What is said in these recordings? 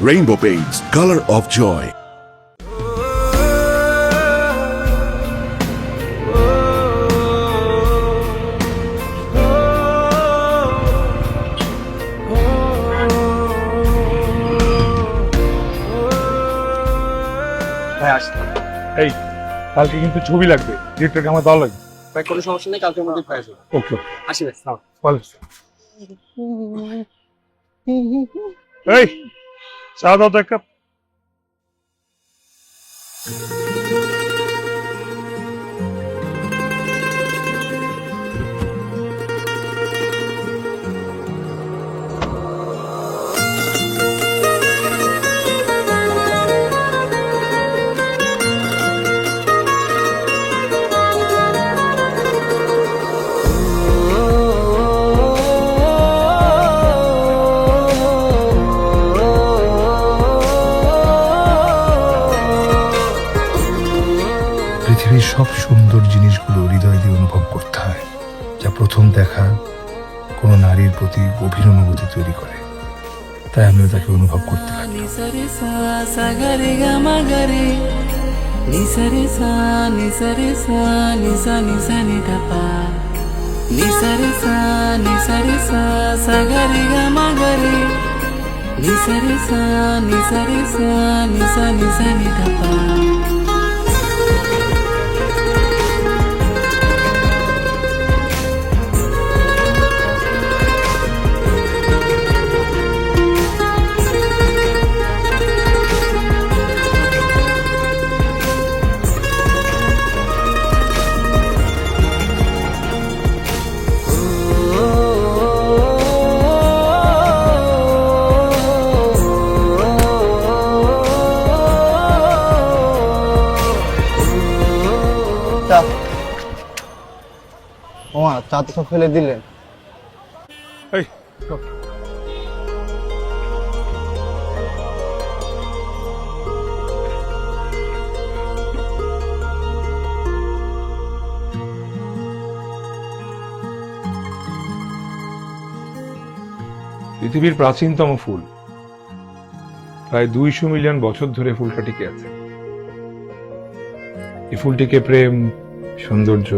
Rainbow Paints, Color of Joy. এই কালকে কিন্তু ছবি লাগবে, ডিরেক্টরকে আমার দেওয়া লাগবে। ভাই কোনো সমস্যা নেই, কালকের মধ্যে পেয়ে যাবো। ওকে আসি ভাই। এই চা দাও তো এক কাপ। পৃথিবীর সব সুন্দর জিনিসগুলো হৃদয় দিয়ে অনুভব করতে হয়, যা প্রথম দেখা কোনো নারীর প্রতি গভীর অনুভূতি তৈরি করে। তাই আমিও তাকে অনুভব করতে থাকি। চা তো সব ফেলে দিলেন। এই পৃথিবীর প্রাচীনতম ফুল, প্রায় 200 মিলিয়ন বছর ধরে ফুলটা টিকে আছে। এই ফুলটিকে প্রেম, সৌন্দর্য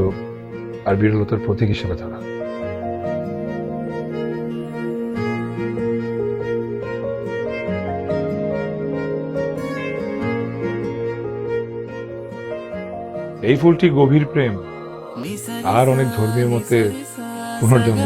আর বিরলতার প্রতীক হিসেবে ধরা। এই ফুলটি গভীর প্রেম আর অনেক ধর্মীয় মতে পুনর্জন্ম।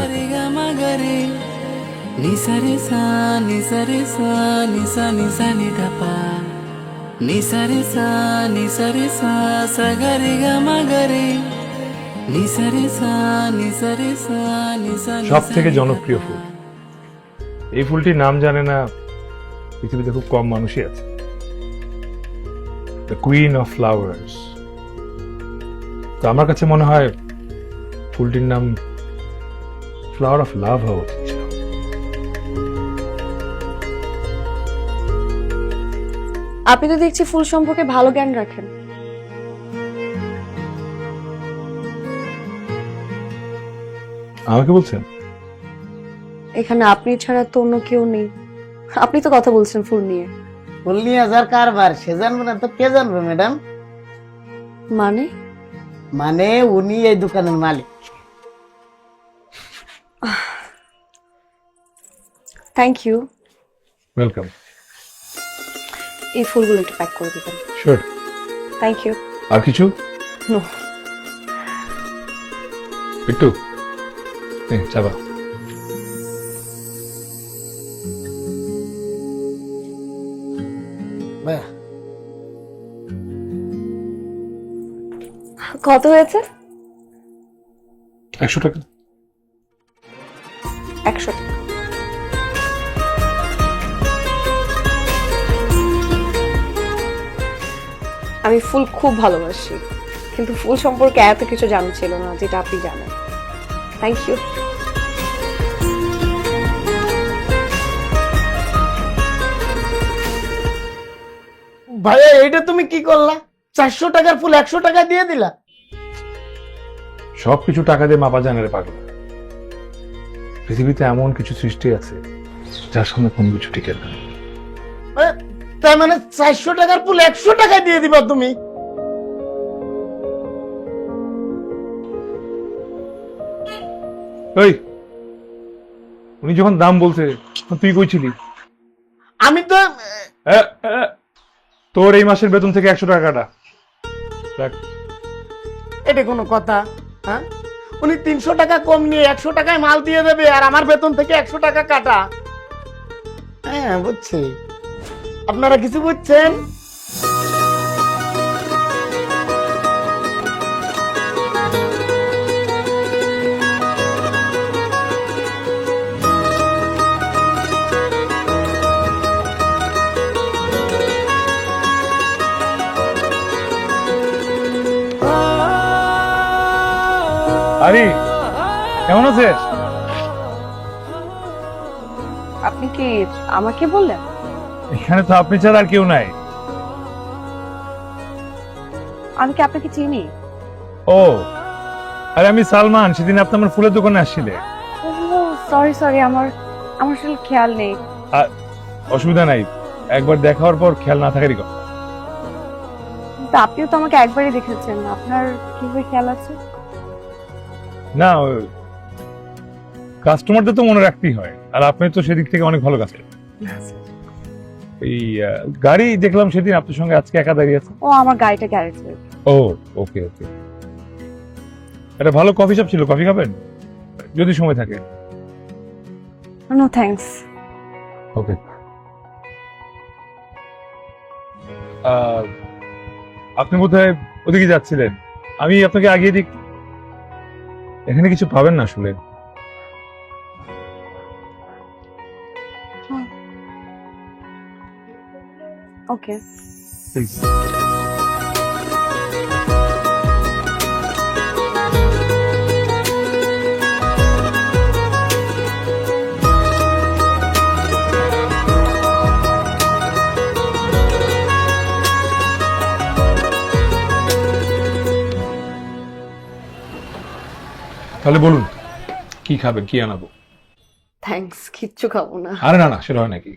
সব থেকে জনপ্রিয় ফুল। এই ফুলটির নাম জানে না পৃথিবীতে খুব কম মানুষই আছে। The queen of flowers. তো আমার কাছে মনে হয় ফুলটির নাম ফ্লাওয়ার অফ লাভ হওয়া উচিত ছিল। আপনি তো দেখছি ফুল সম্পর্কে ভালো জ্ঞান রাখেন। আমাকে বলছেন? এখানে আপনি ছাড়া তো অন্য কেউ নেই। আপনি তো কথা বলছেন ফুল নিয়ে। ফুল নিয়ে যার কারবার সে জানবে না তো কে জানবে ম্যাডাম? মানে মানে উনি এই দোকানের মালিক। Thank you. ওয়েলকাম। এই ফুলগুলো একটু প্যাক করে দিবেন। শিওর। Thank you. আর কিছু? নো। একটু চাবা। কত হয়েছে? 100 টাকা। 100 টাকা। আমি ফুল খুব ভালোবাসি, কিন্তু ফুল সম্পর্কে এত কিছু জানা ছিল না যেটা আপনি জানেন। Thank you. ভাইয়া এইটা তুমি কি করলা? 400 টাকার ফুল 100 টাকা দিয়ে দিলা। সবকিছু টাকা দিয়ে মাপা জানে রে পাগল। পৃথিবীতে এমন কিছু সৃষ্টি আছে যার সামনে কোনো কিছু টিকে না। তাই মানে 400 টাকার ফুল 100 টাকায় দিয়ে দিবা তুমি? ওই উনি যখন দাম বলছে তুই কইছিলি আমি তো তোর এই মাসের বেতন থেকে 100 টাকা কাটা। দেখ, এটা কোনো কথা? হ্যাঁ, উনি 300 টাকা কম নিয়ে 100 টাকায় মাল দিয়ে দেবে আর আমার বেতন থেকে 100 টাকা কাটা? হ্যাঁ বুঝছি, আপনারা কিছু বুঝছেন? আরে কেমন আছিস? আপনি কি আমাকে বললেন? এখানে তো আপনি ছাড়া আর কেউ নাই। আমি কি আপনাকে চিনি? ও আরে আমি সালমান, সেদিন আপনি আমার ফুলের দোকানে আসছিলে। ও সরি আমার আসলে খেয়াল নেই। অসুবিধা নাই, একবার দেখা হওয়ার পর খেয়াল না থাকারই কথা। কিন্তু আপনিও তো আমাকে একবারই দেখেছেন, আপনার কিভাবে খেয়াল আছে? না, কাস্টমারদের তো মনে রাখতেই হয়, আর আপনি তো সেদিক থেকে অনেক ভালো কাস্টমার। এই গাড়ি দেখলাম সেদিন আপনার সঙ্গে, আজকে একা দাঁড়িয়ে আছে। ও আমার গাড়িটা গ্যারেজে। ও ওকে ওকে, একটা ভালো কফি শপ ছিল, কফি খাবেন যদি সময় থাকে? No thanks. ওকে। আপনি বোধহয় ওদিকে যাচ্ছিলেন, আমি আপনাকে আগিয়ে দিই। এখানে কিছু পাবেন না আসলে। ওকে। তাহলে বলুন কি খাবেন, কি আনাবো? থ্যাঙ্কস, কিচ্ছু খাবো না। আরে না না, সেটা হয় নাকি?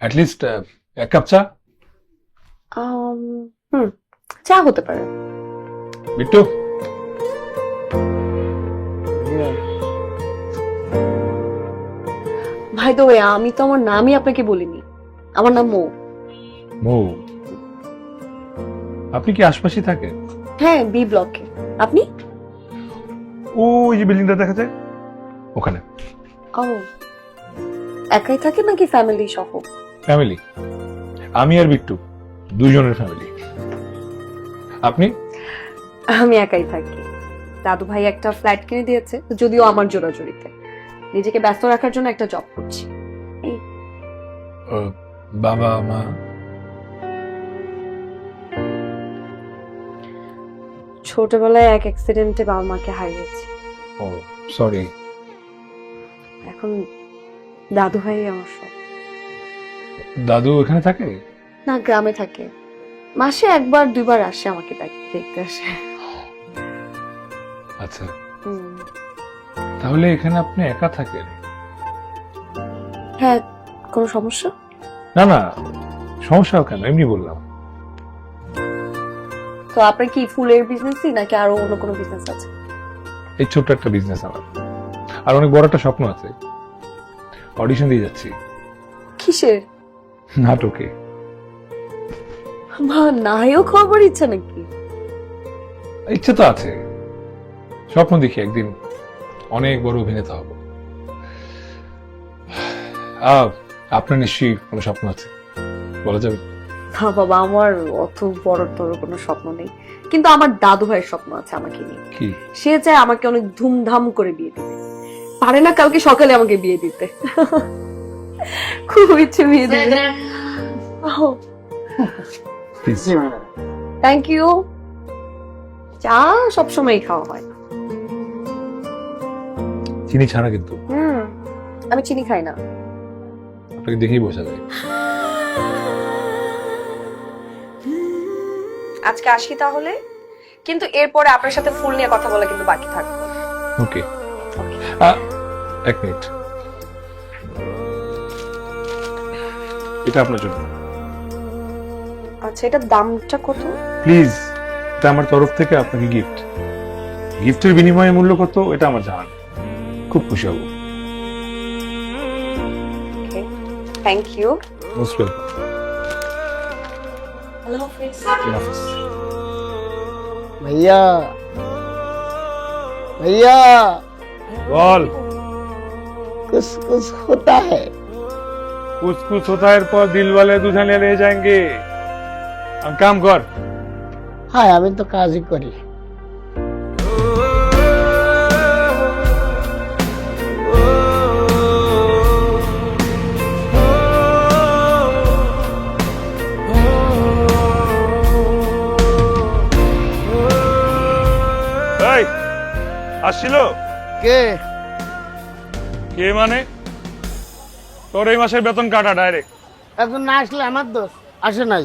অ্যাটলিস্ট এক কাপ চা। চা হতে পারে। বিট্টু, ভাই দ্য ওয়ে, আমি তো আমার নামই আপনাকে বলিনি। আমার নাম মৌ। মৌ, আপনি কি আশপাশে থাকেন? হ্যাঁ, বি ব্লকে। আপনি? ওই যে বিল্ডিংটা দেখা যায় ওখানে। ও, একাই থাকেন নাকি ফ্যামিলি সহ? ফ্যামিলি, আমি আর বিট্টু দুজনের ফ্যামিলি। আপনি? আমি একাই থাকি। দাদু ভাই একটা ফ্ল্যাট কিনে দিয়েছে, যদিও আমার জোড়াজুড়িতে। নিজেকে ব্যস্ত রাখার জন্য একটা জব করছি। বাবা মা? ছোটবেলায় এক অ্যাক্সিডেন্টে বাবা মাকে হারিয়েছি। ও সরি। এখন দাদু ভাই আমার সব। দাদু এখানে থাকে? না, গ্রামে থাকে। মাসে একবার দুইবার আসে আমাকে দেখতে আসে। আচ্ছা, তাহলে এখানে আপনি একা থাকেন? হ্যাঁ, কোনো সমস্যা? না না, সমস্যা কেন, এমনি বললাম। তো আপনার কি ফুলের বিজনেসই নাকি আরো অন্য কোনো বিজনেস আছে? এই ছোট্ট একটা বিজনেস আমার, আর অনেক বড় একটা স্বপ্ন আছে। অডিশন দিয়ে যাচ্ছি। কিসের? নাটকে। মা, নায়ক হবার ইচ্ছা নাকি? ইচ্ছে তো আছে, স্বপ্ন দেখি একদিন অনেক বড় অভিনেতা হব। আপনার নিশ্চয়ই কোনো স্বপ্ন আছে, বলা যাবে? না বাবা, আমার অত বড় তোর কোনো স্বপ্ন নেই, কিন্তু আমার দাদু ভাইয়ের স্বপ্ন আছে আমাকে নিয়ে। কি? সে চায় আমাকে অনেক ধুমধাম করে বিয়ে দিতে। পারে না কালকে সকালে আমাকে বিয়ে দিতে। খুব ইচ্ছে বিয়ে দিতে। Thank you. চা সবসময় খাওয়া হয়। চিনি ছাড়া কিন্তু। আমি চিনি খাই না। আপনাকে দেখেই বোঝা যায়। আজকে আসি তাহলে, কিন্তু এরপরে আপনার সাথে ফুল নিয়ে কথা বলা কিন্তু বাকি থাকবে। ওকে, এক মিনিট, এটা আপনার জন্য। আচ্ছা, এটার দামটা কত? প্লিজ, এটা আমার তরফ থেকে আপনাকে গিফট। গিফটের বিনিময়ে মূল্য কত এটা আমার জানা নেই। খুব খুশি হব। Okay, thank you. Most welcome. Hello হাফেজ। भैया भैया বল। कुछ कुछ होता है। कुछ कुछ होता है पर दिल वाले दुल्हन ले जाएंगे। हम काम कर। হ্যাঁ আমি তো কাজই করি। এই আসছিল কে? কে মানে? তোর এই মাসের বেতন কাটা ডাইরেক্ট। এখন না আসলে আমার দোষ। আসে নাই।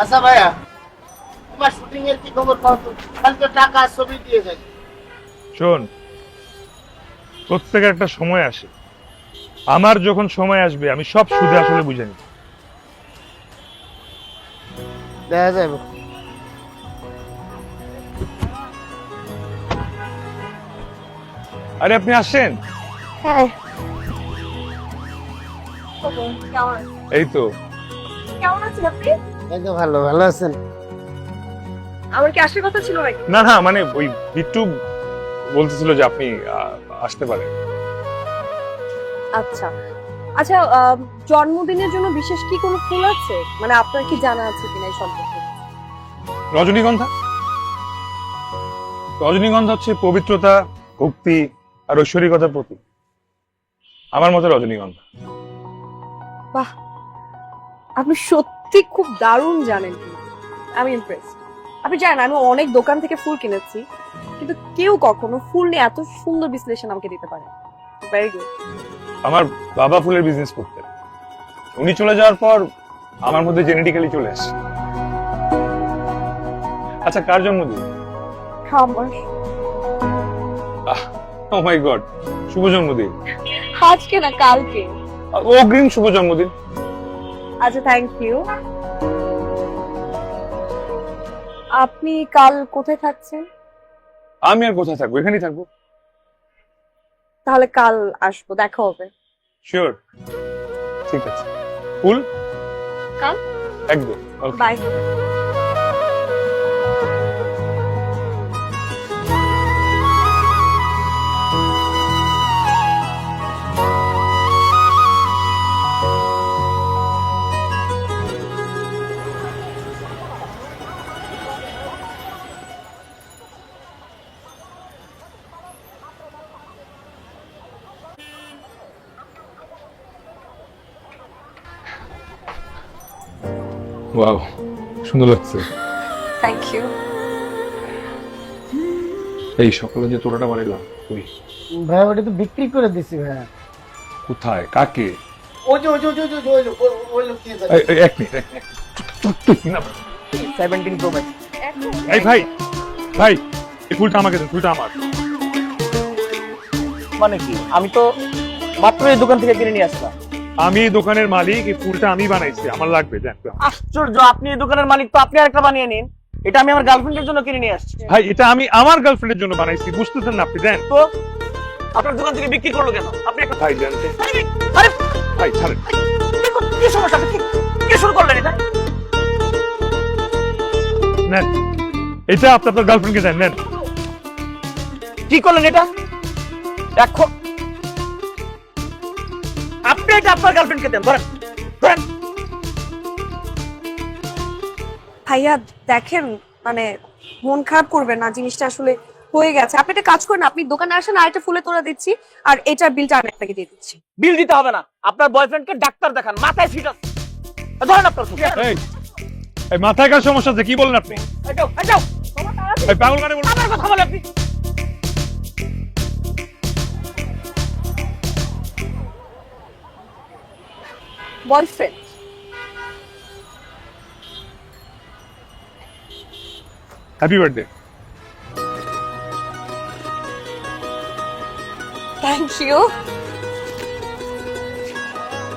আচ্ছা ভাইয়া, তোমার শুটিং এর কি খবর পাও তো? কালকে টাকা আর ছবি দিয়ে যাই। শোন, প্রত্যেকের একটা সময় আসে। আমার যখন সময় আসবে আমি সব সুদে আসলে বুঝে নিব। দেখা যাবে। আরে আপনি আসেন। হ্যাঁ, এই তো। কেমন আছেন আপনি? এই তো ভালো ভালো আছেন? আমার কি আসার কথা ছিল নাকি? না না, মানে ওই বিট্টু বলতেছিল যে আপনি আসতে পারেন। আচ্ছা আচ্ছা, জন্মদিনের জন্য বিশেষ কি কোনো ফুল আছে? মানে আপনার কি জানা আছে কিনা এই সম্পর্কে? রজনীগন্ধা। রজনীগন্ধা হচ্ছে পবিত্রতা, ভক্তি আর ঐশ্বরিকতার প্রতীক। আমার মতে রজনীগন্ধা। বাহ, আপনি সত্যি খুব দারুণ জানেন। আমি ইমপ্রেস। আপনি জানেন আমি অনেক দোকান থেকে ফুল কিনেছি, কিন্তু কেউ কখনো ফুল নিয়ে এত সুন্দর বিশ্লেষণ আমাকে দিতে পারে। Very good. আমার বাবা ফুলের বিজনেস করতেন। উনি চলে যাওয়ার পর আমার মধ্যে জেনেটিক্যালি চলে আসে। আচ্ছা, কার জন্মদিন? আমার ও মাই গড, শুভ জন্মদিন। আজকে না, কালকে। অগ্রিম শুভ জন্মদিন। আচ্ছা, থ্যাংক ইউ। আপনি কাল কোথায় থাকছেন? আমি আর কোথায় থাকবো, এখানেই থাকবো। তাহলে কাল আসবো, দেখা হবে। শিওর, ঠিক আছে। ফুল কাল একদম। Okay. বাই। ওয়াও, সুন্দর লাগছে। Thank you. এই সকালে যে তোরাটা বানাইলাম, তুই ভাইয়া ওটা তো বিক্রি করে দিছি ভাইয়া। কোথায়, কাকে? ওই যে ওই যে ওই যে ওই যে ওই লোক কি জানে? এক মিনিট, এক মিনিট। তুই না। 17 Pro Max। এই ভাই, ভাই এই ফুলটা আমাকে দেন, ফুলটা আমার। মানে কি? আমি তো মাত্র এই দোকান থেকে কিনে নিয়ে আসলাম। আমি এই দোকানের মালিক, এই ফুলটা আমি বানাইছি, আমার লাগবে। দেন। আশ্চর্য, আপনি এই দোকানের মালিক তো আপনি আরেকটা বানিয়ে নিন। এটা আমি আমার গার্লফ্রেন্ডের জন্য কিনে নিয়ে আসছি। ভাই এটা আমি আমার গার্লফ্রেন্ডের জন্য বানাইছি, বুঝতেছেন না আপনি? দেন। তো আপনার দোকান থেকে বিক্রি করলো কেন? আপনি একটা ভাই জানতে। আরে ভাই ছাড়েন। কি সমস্যা? আপনি কি শুরু করলেন এটা? নেন, এটা আপনার গার্লফ্রেন্ডকে দেন। নেন। কি করলেন এটা? দেখো, আপনি এটা আপনার গার্লফ্রেন্ডকে দেন। ধরেন ধরেন। ভাইয়া দেখেন, মানে মন খারাপ করবেন না, জিনিসটা আসলে হয়ে গেছে। আপনি একটা কাজ করেন, আপনি দোকানে আসেন, আর একটা ফুলে তোলা দিচ্ছি, আর এটার বিলটা আমি আপনাকে দিয়ে দিচ্ছি। বিল দিতে হবে না, আপনার বয়ফ্রেন্ডকে ডাক্তার দেখান, মাথায় ফিট আছে। ধরেন আপনার ফুল। এই মাথায় কার সমস্যা আছে, কি বলেন আপনি? এই যাও, এই যাও। এই পাগল মানে বলুন। আমার কথা বলে আপনি। Boyfriend? Happy birthday. Thank you.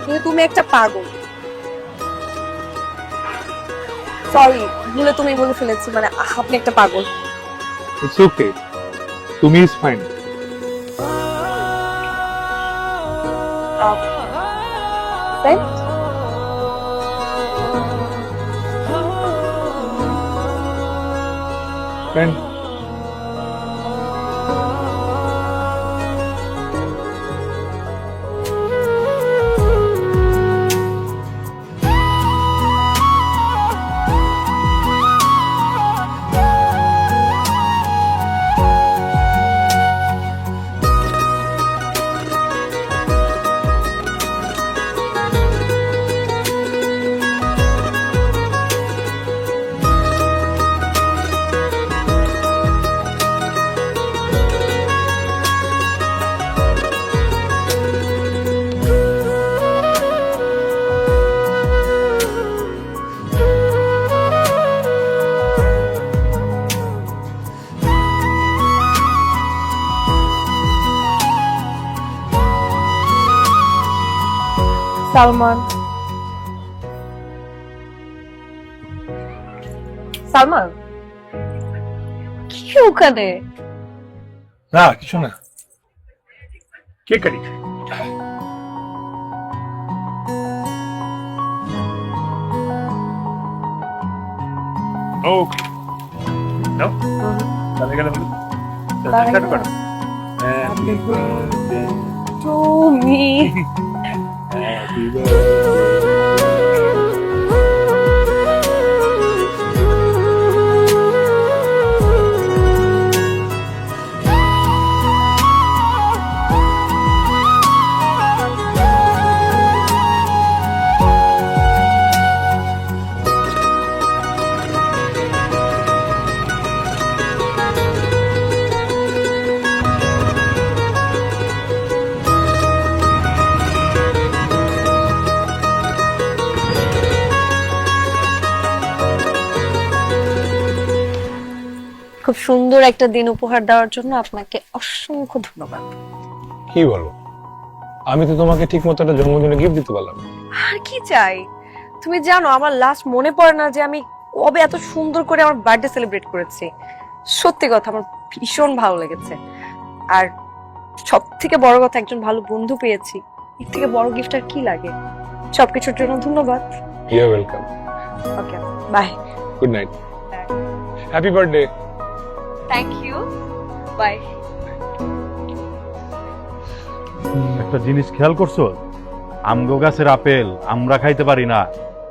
কিন্তু তুমি একটা পাগল। সরি, ভুলে তুমি বলে ফেলেছি, মানে আপনি একটা পাগল। ইটস ওকে, তুমি is fine. Right? Friend, Salman, Salman কি ওখানে? না কিছু না, কেক কাটি। ওকে, নাও তাহলে গেলে হলো। তাহলে কাটো কাটো। Happy birthday to me. Happy birthday. খুব সুন্দর একটা দিন উপহার দেওয়ার জন্য আপনাকে অসংখ্য ধন্যবাদ। কি বলো, আমি তো তোমাকে ঠিক মতো একটা জন্মদিনে গিফট দিতে পারলাম না। আর কি চাই? তুমি জানো আমার লাস্ট মনে পড়ে না যে আমি কবে এত সুন্দর করে আমার বার্থডে সেলিব্রেট করেছি। সত্যি কথা আমার ভীষণ ভালো লেগেছে। আর সব থেকে বড় কথা, একজন ভালো বন্ধু পেয়েছি। এর থেকে বড় গিফট আর কি লাগে? সবকিছুর জন্য ধন্যবাদ। You are welcome. Okay, bye. Good night. Happy birthday. Thank you, bye. একটা জিনিস খেয়াল করছো, আমগো গাছের আপেল আমরা খাইতে পারি না,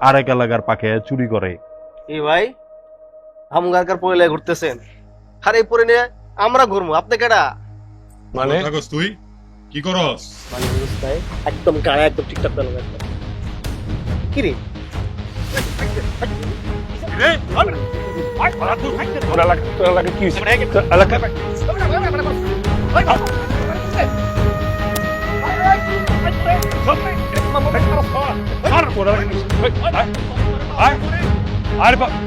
আরেক এলাকার পাখে চুরি করে। এই ভাই আমগারকার পয়লা ঘুরতেছেন, আর এই পরে নিয়ে আমরা ঘুরবো, আপনি কেডা? মানে থাকস তুই কি করস? মানে অবস্থায় একদম গায়ে একদম ঠিকঠাক পেল একদম। কি রে তোর এলাকা কি হয়েছে? তোর এলাকা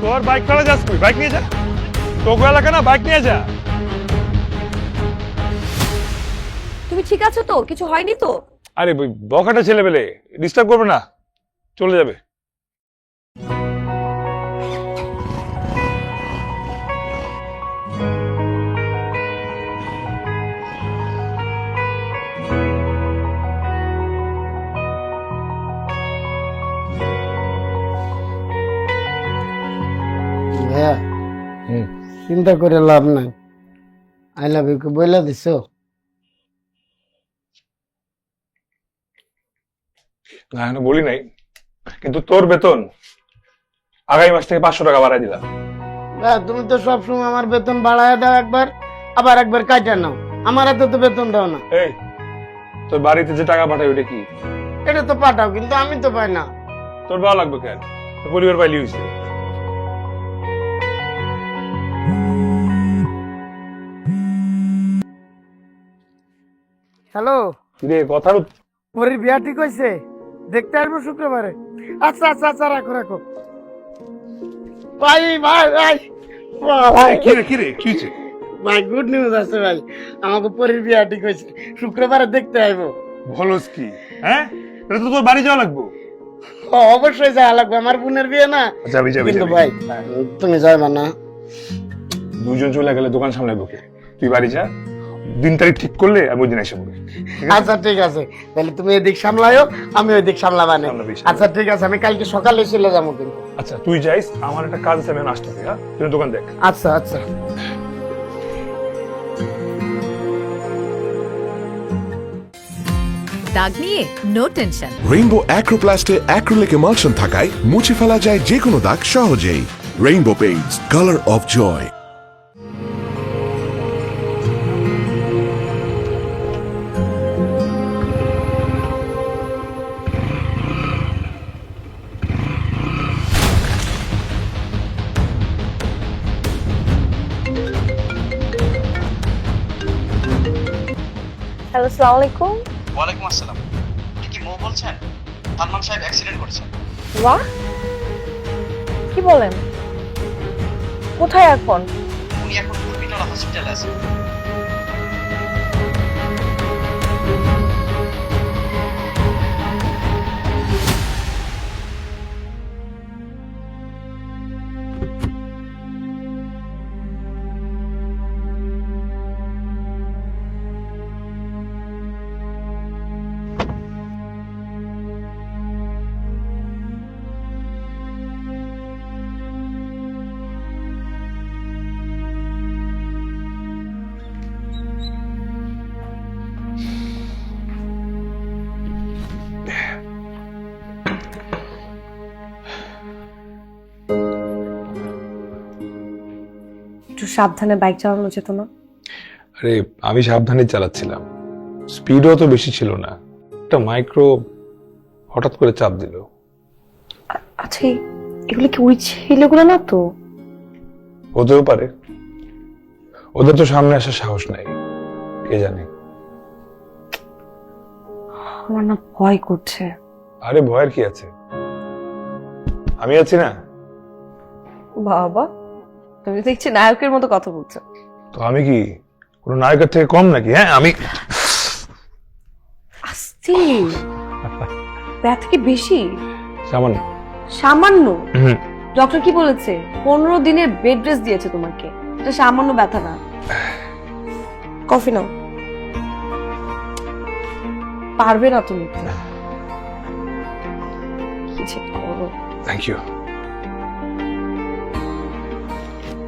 তোর বাইক ফেলা যাস, তুই বাইক নিয়ে যা। তোকে এলাকা না, বাইক নিয়ে যা। তুমি ঠিক আছো তো? কিছু হয়নি তো? আরে বকাটা ছেলে পেলে ডিস্টার্ব করবে না, চলে যাবে। ভাইয়া, হুম। চিন্তা করে লাভ নাই, আই লাভ ইউ কে বইলা দিছো। না এখনো বলি নাই, কিন্তু তোর বেতন আগামী মাস থেকে 500 টাকা বাড়াই দিলাম। তুমি তো সবসময় আমার বেতন বাড়ায় দাও একবার, আবার একবার কাটা নাও। আমার এত তো বেতন দাও না। এই তোর বাড়িতে যে টাকা পাঠাই ওটা কি? এটা তো পাঠাও, কিন্তু আমি তো পাই না। তোর ভালো লাগবে কেন? তোর পরিবার পাইলি হয়েছে। হ্যালো, রে কথার পরের বিয়া ঠিক হয়েছে? দেখতে আসবো শুক্রবারে। আচ্ছা আচ্ছা আচ্ছা, রাখো রাখো। ভাই ভাই ভাই ভাই, কি রে কি হয়েছে? ভাই গুড নিউজ আছে ভাই, আমাকে পরের বিয়া ঠিক হয়েছে, শুক্রবারে দেখতে আইবো। বলস কি? হ্যাঁ এটা তো তোর বাড়ি যাওয়া লাগবে। অবশ্যই যাওয়া লাগবে, আমার বোনের বিয়ে না। যাবি যাবি কিন্তু যাবি। ভাই তুমি যাবে না। দুজন চলে গেলে দোকান সামলাবো কে? তুই বাড়ি যা, দিন তারিখ ঠিক করলে আমি ওই দিন এসে পড়ি। আচ্ছা ঠিক আছে, তাহলে তুমি এদিক সামলায়ও, আমি ওই দিক সামলাবানে। সামলাবি। আচ্ছা ঠিক আছে, আমি কালকে সকালে চলে যাবো কিন্তু। আচ্ছা তুই যাইস, আমার একটা কাজ আছে, আমি আসতেছি। হ্যাঁ, তুই দোকান দেখ। আচ্ছা আচ্ছা। দাগ নিয়ে নো টেনশন। রেইনবো অ্যাক্রোপ্লাস্টে অ্যাক্রিলিক এমালশন থাকায় মুছে ফেলা যায় যে কোনো দাগ সহজেই। Rainbow paints, colour of joy. Hello, আসসালামু আলাইকুম। ওয়ালাইকুম আসসালাম। আপনি কি মৌ বলছেন? সালমান সাহেব অ্যাক্সিডেন্ট করেছেন। বাহ, কি বলেন? কোথায় এখন? উনি এখন কুর্মিটোলা হসপিটালে আছেন। একটু সাবধানে বাইক চালানো যেত না? আরে আমি সাবধানে চালাচ্ছিলাম, স্পিডও তো বেশি ছিল না। একটা মাইক্রো হঠাৎ করে চাপ দিল। আচ্ছা, এগুলো কি ওই ছেলেগুলো না তো? হতেও পারে, ওদের তো সামনে আসার সাহস নাই, কে জানে। আমার না ভয় করছে। আরে ভয়ের কি আছে, আমি আছি না। বাবা, তুমি দেখছি নায়কের মতো কথা বলছো। তো আমি কি কোনো নায়কের থেকে কম নাকি? হ্যাঁ, আমি আস্তে, ব্যথা কি বেশি? সামান্য। সামান্য? ডক্টর কি বলেছে? 15 দিনের বেড রেস্ট দিয়েছে তোমাকে, এটা সামান্য ব্যথা না। কফি নাও। পারবে না তুমি, কি যে করো। Thank you.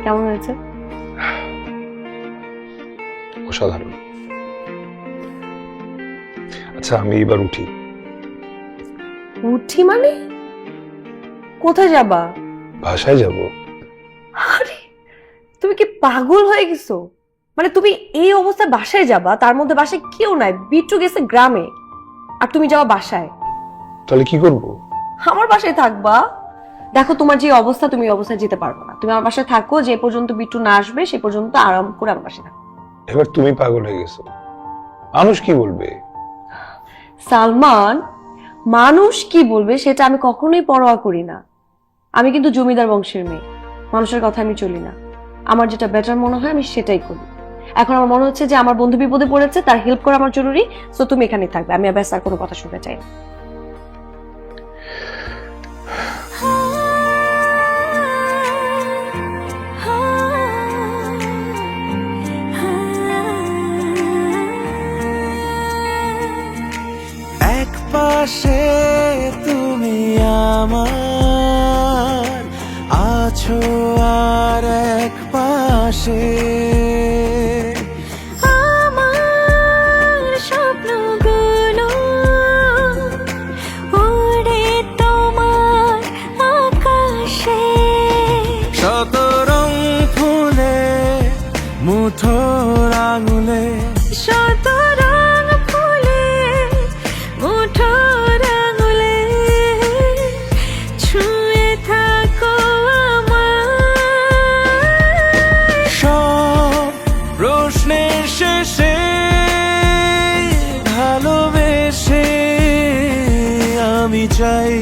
কেমন হয়েছে? অসাধারণ। আচ্ছা আমি এবার উঠি। উঠি মানে? কোথায় যাবা? বাসায় যাব। আরে তুমি কি পাগল হয়ে গেছো? মানে তুমি এই অবস্থায় বাসায় যাবা, তার মধ্যে বাসায় কেউ নাই, বিট্টু গেছে গ্রামে, আর তুমি যাওয়া বাসায়? তাহলে কি করব? আমার বাসায় থাকবা। দেখো তোমার যে অবস্থা, তুমি এই অবস্থায় যেতে পারবে না। তুমি আমার বাসায় থাকো, যে পর্যন্ত বিট্টু না আসবে সে পর্যন্ত আরাম করে আমার বাসায় থাকো। এবার তুমি পাগল হয়ে গেছো, মানুষ কি বলবে? সালমান, মানুষ কি বলবে সেটা আমি কখনোই পরোয়া করি না। আমি কিন্তু জমিদার বংশের মেয়ে, মানুষের কথা আমি চলি না। আমার যেটা বেটার মনে হয় আমি সেটাই করি। এখন আমার মনে হচ্ছে যে আমার বন্ধু বিপদে পড়েছে, তার হেল্প করা আমার জরুরি, সো তুমি এখানেই থাকবে। আমি ব্যাস আর কোনো কথা শুনতে চাই না। এক পাশে তুমি আমার আছো, আর এক পাশে আমার স্বপ্নগুলো ওড়ে তোমার আকাশে। শত রং ফুলে মুঠোর আঙুলে, শত রং ফুলে মুঠোর আঙুলে ছুঁয়ে থাকো আমায়। সব প্রশ্নের শেষে ভালোবেসে আমি চাই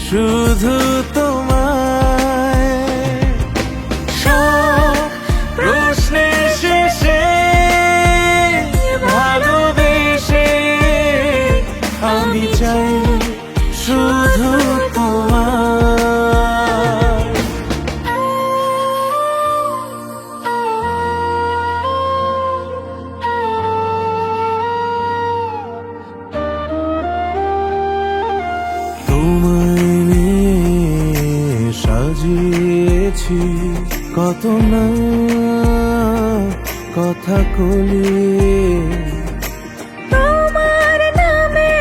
শুধু তোমায়। সব প্রশ্নের শেষে ভালোবেসে আমি চাই বলেছি কত না কথা কলি তোমার নামে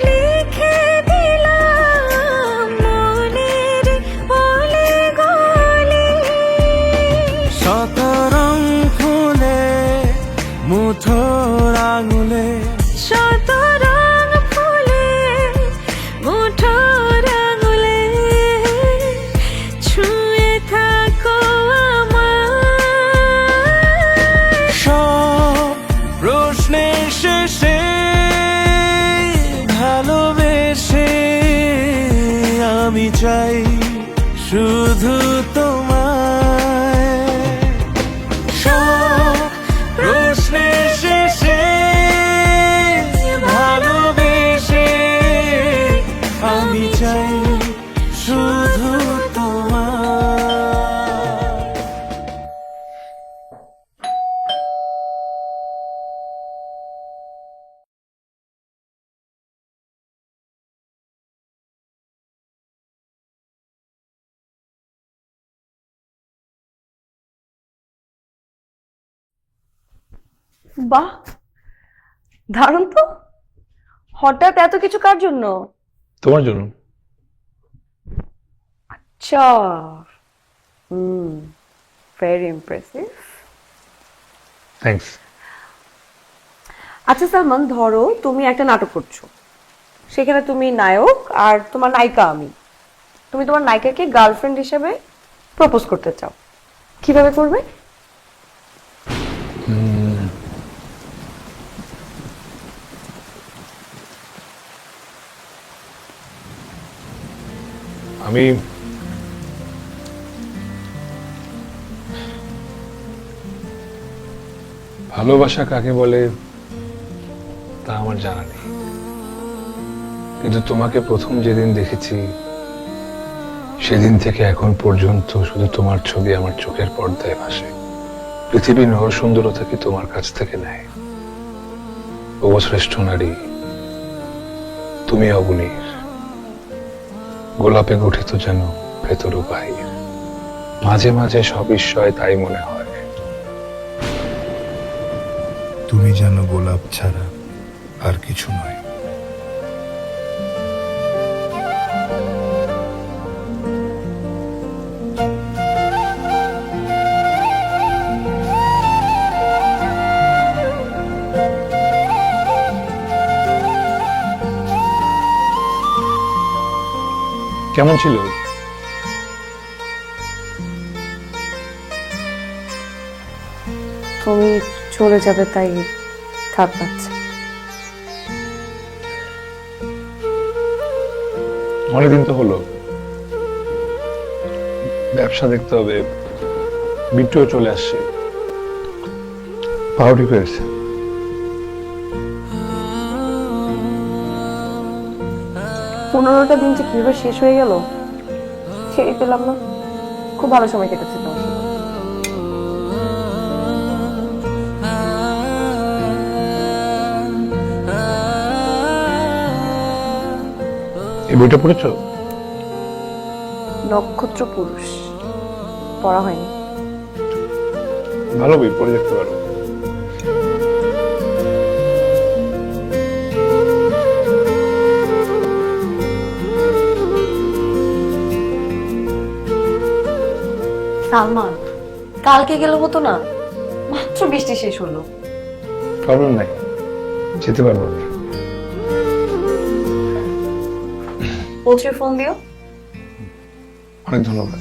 লিখে দিলাম মনের অলি গলি শত রং ফুলে মুঠোর আঙুলে শত রং ফুলে মুঠোর আঙুলে ছুঁয়ে থাকো আমায় সব প্রশ্নের শেষে ভালোবেসে আমি চাই শুধু তোমায় সব প্রশ্নের শেষে ভালোবেসে আমি চাই শুধু তোমায় বাহ, দারুণ তো। হঠাৎ এত কিছু কার জন্য? তোমার জন্য। আচ্ছা, ভেরি ইমপ্রেসিভ। থ্যাঙ্কস। আচ্ছা সালমান, ধরো তুমি একটা নাটক করছো, সেখানে তুমি নায়ক আর তোমার নায়িকা আমি। তুমি তোমার নায়িকাকে গার্লফ্রেন্ড হিসেবে প্রপোজ করতে চাও, কিভাবে করবে? আমি ভালোবাসা কাকে বলে তা আমার জানা নেই, কিন্তু তোমাকে প্রথম যেদিন দেখেছি সেদিন থেকে এখন পর্যন্ত শুধু তোমার ছবি আমার চোখের পর্দায় ভাসে। পৃথিবীর নরসুন্দরতা কি তোমার কাছ থেকে নেয়? ও শ্রেষ্ঠ নারী, তুমি অবনীর, গোলাপে গঠিত যেন ভেতর ও বাহির। মাঝে মাঝে সব বিস্ময় তাই মনে হয়। তুমি যেন গোলাপ ছাড়া আর কিছু নয়। কেমন ছিল? তুমি চলে যাবে তাই খারাপ লাগছে। অনেকদিন তো হলো, ব্যবসা দেখতে হবে। বিট্টুও চলে আসছে, পাও ঠিক হয়েছে। 15টা দিন যে কিভাবে শেষ হয়ে গেল ছেড়ে পেলাম না। খুব ভালো সময় কেটেছে তোমার সাথে। এই বইটা পড়েছো? নক্ষত্র পুরুষ পড়া হয়নি। ভালো বই, পড়ে দেখতে পারো। সালমান, কালকে গেলে হতো না? মাত্র বৃষ্টি শেষ হলো। প্রবলেম নাই, যেতে পারবো। পৌঁছে ফোন দিও। অনেক ধন্যবাদ।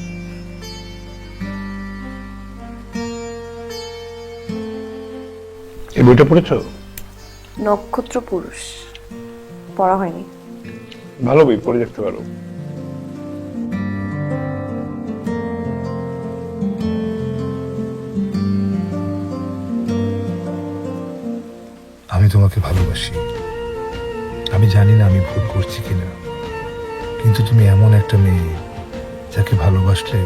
এই বইটা পড়েছো? নক্ষত্র পুরুষ পড়া হয়নি। ভালো বই, পড়ে দেখতে পারো। আমি তোমাকে ভালোবাসি। আমি জানি না আমি ভুল করছি কিনা, কিন্তু তুমি এমন একটা মেয়ে যাকে ভালোবাসলে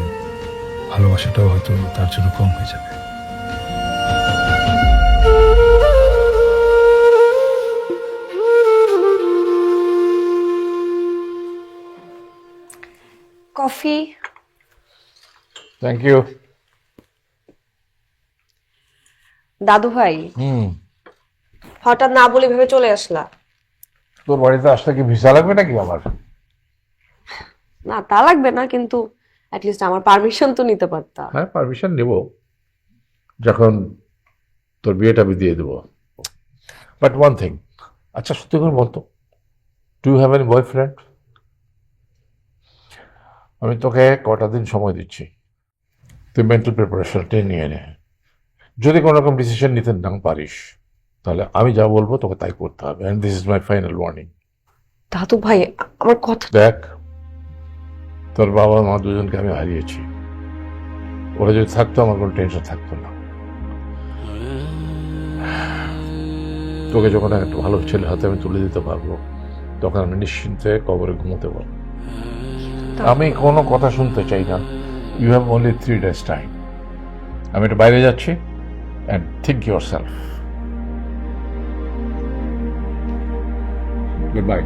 ভালোবাসাটাও হয়তো তার জন্য কম হয়ে যাবে। কফি। Thank you. দাদু ভাই, হঠাৎ না বলে ভেবে চলে আসলা? তোর বাড়িতে আসলে কি ভিসা লাগবে নাকি আমার? না, তা লাগবে না, কিন্তু অ্যাটলিস্ট আমার পারমিশন তো নিতে পারতা। হ্যাঁ, পারমিশন নেব যখন তোর বিয়েটা আমি দিয়ে দেবো। বাট ওয়ান থিং, আচ্ছা সত্যি করে বলতো, do you have any boyfriend? আমি তোকে কটা দিন সময় দিচ্ছি, তুই মেন্টাল প্রিপারেশনটা নিয়ে নে। যদি কোনো রকম ডিসিশন নিতে না পারিস তাহলে আমি যা বলবো তোকে তাই করতে হবে, and this is my final warning. দাদু ভাই, আমার কথা। দেখ, তোর বাবা মা দুজনকে আমি হারিয়েছি, ওরা যদি থাকতো আমার কোনো টেনশন থাকতো না। তোকে যখন একটা ভালো ছেলে হাতে আমি তুলে দিতে পারবো তখন আমি নিশ্চিন্তে কবরে ঘুমোতে পারবো। আমি কোনো কথা শুনতে চাই না। You have only 3 days time. আমি একটু বাইরে যাচ্ছি, and think yourself. Goodbye.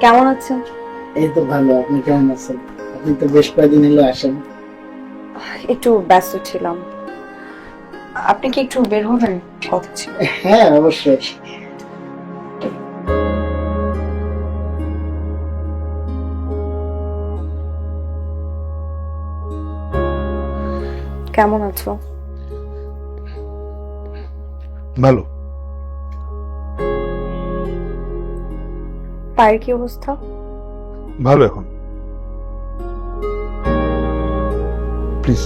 কেমন আছেন? এই তো ভালো, আপনি কেমন আছেন? আপনি তো বেশ কয়েকদিন হলো আসেন। একটু ব্যস্ত ছিলাম। আপনি কি একটু বের হবেন? কথা ছিল। হ্যাঁ, অবশ্যই। কেমন আছো? ভালো। পায়ের কি অবস্থা? ভালো এখন। প্লিজ।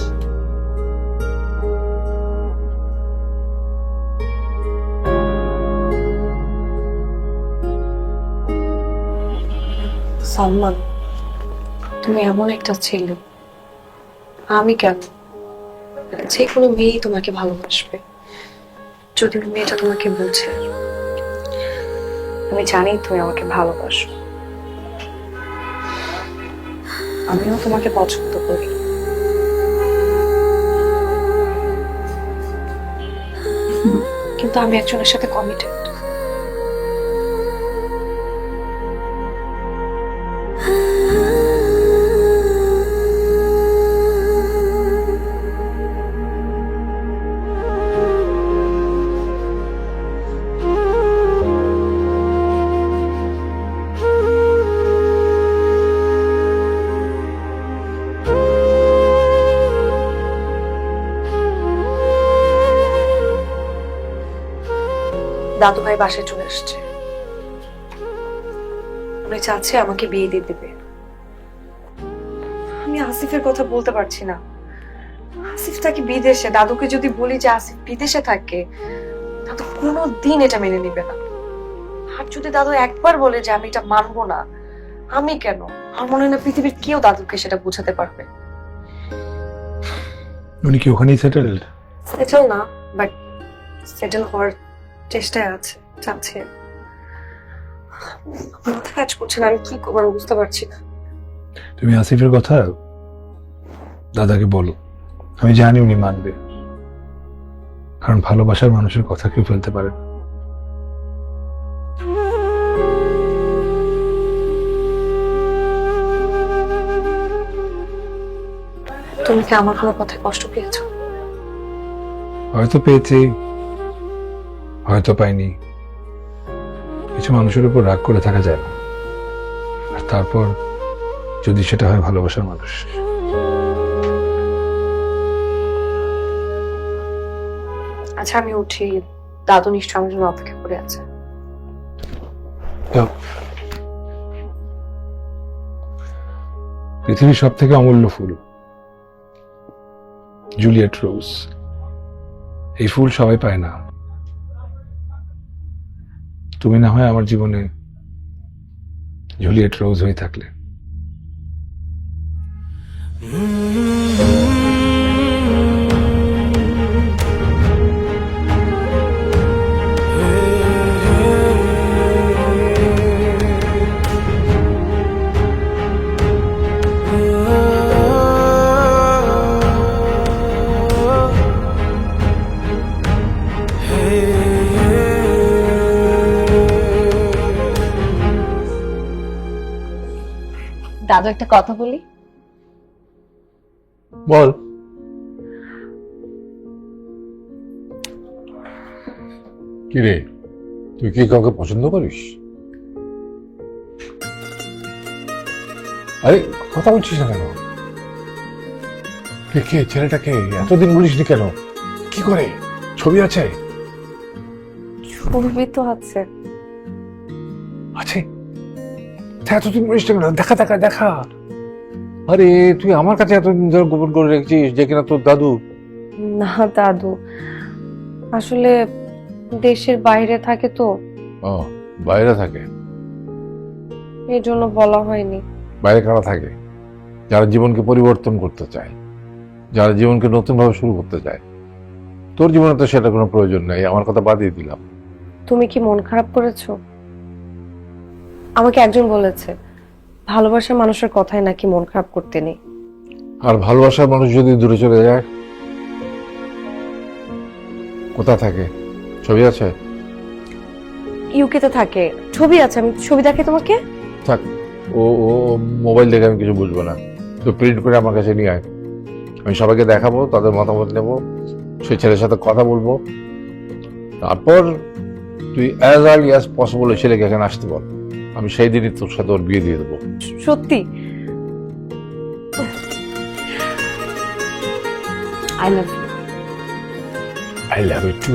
সালমান, তুমি এমন একটা ছেলে, আমি কেন, যে কোনো মেয়েই তোমাকে ভালোবাসবে যদি ওই মেয়েটা তোমাকে বোঝে। আমি জানি তুমি আমাকে ভালোবাসো, আমিও তোমাকে পছন্দ করি। কিন্তু আমি একজনের সাথে কমিটেড। দাদু ভাই বাসায় চলে আসছে, উনি চাচ্ছে আমাকে বিয়ে দিয়ে দেবে। আমি আসিফের কথা বলতে পারছি না। আসিফ থাকে বিদেশে, দাদুকে যদি বলি যে আসিফ বিদেশে থাকে, দাদু কোনোদিন এটা মেনে নিবে না। আর যদি দাদু একবার বলে যে আমি এটা মানবো না, আমি কেন, আমার মনে হয় না পৃথিবীর কেউ দাদুকে সেটা বোঝাতে পারবে। উনি কি ওখানেই সেটেলড? সেটেল না, বাট সেটেল হওয়ার চেষ্টায় আছে, চাচ্ছে। আমার মাথা কাজ করছে না, আমি কি করবো বুঝতে পারছি না। তুমি আসিফের কথা দাদাকে বলো, আমি জানি উনি মানবে, কারণ ভালোবাসার মানুষের কথা কেউ ফেলতে পারে না। তুমি কি আমার কোনো কথায় কষ্ট পেয়েছো? হয়তো পেয়েছি, হয়তো পাইনি। কিছু মানুষের উপর রাগ করে থাকা যায় না, আর তারপর যদি সেটা হয় ভালোবাসার মানুষ। আচ্ছা, আমি উঠি, দাদু নিশ্চয় আমার জন্য অপেক্ষা করে আছে। পৃথিবীর সব থেকে অমূল্য ফুল জুলিয়েট রোজ। এই ফুল সবাই পায় না। তুমি না হয় আমার জীবনে জুলিয়েট রোজ হয়ে থাকলে। দাদু একটা কথা বলি। বল। কি রে, তুই কি কাউকে পছন্দ করিস? আরে কথা বলছিস না কেন? কে ছেলেটাকে এতদিন বলিসনি কেন? কি করে? ছবি আছে? ছবি তো আছে। আছে? এতদিন বলিস না কেন? দেখা দেখা দেখা। আরে তুই আমার কাছে এতদিন ধরে গোপন করে রেখেছিস যে কিনা তোর দাদু। না দাদু, আসলে দেশের বাইরে থাকে তো, ও বাইরে থাকে? এই জন্য বলা হয়নি। বাইরে কারা থাকে? যারা জীবনকে পরিবর্তন করতে চায়, যারা জীবনকে নতুন ভাবে শুরু করতে চায়। তোর জীবনে তো সেটা কোনো প্রয়োজন নেই, আমার কথা বাদিয়ে দিলাম। তুমি কি মন খারাপ করেছো? আমাকে একজন বলেছে ভালোবাসার মানুষের কথাই নাকি মন খারাপ করতে নেই। আর ভালোবাসার মানুষ যদি দূরে চলে যায়? কোথা থাকে? ছবি আছে? ইউকেতে থাকে। ছবি আছে, আমি ছবি দেখে তোমাকে। থাক, ও ও মোবাইল দেখে আমি কিছু বুঝবো না। তো প্রিন্ট করে আমার কাছে নিয়ে আয়, আমি সবাইকে দেখাবো, তাদের মতামত নেব, সেই ছেলের সাথে কথা বলবো। তারপর তুই অ্যাজ আর্লি অ্যাজ পসিবল ওই ছেলেকে এখানে আসতে বল। আমি সেই দিনই তোর সাথে ওর বিয়ে দিয়ে দেবো। সত্যি? I love you. I love you too.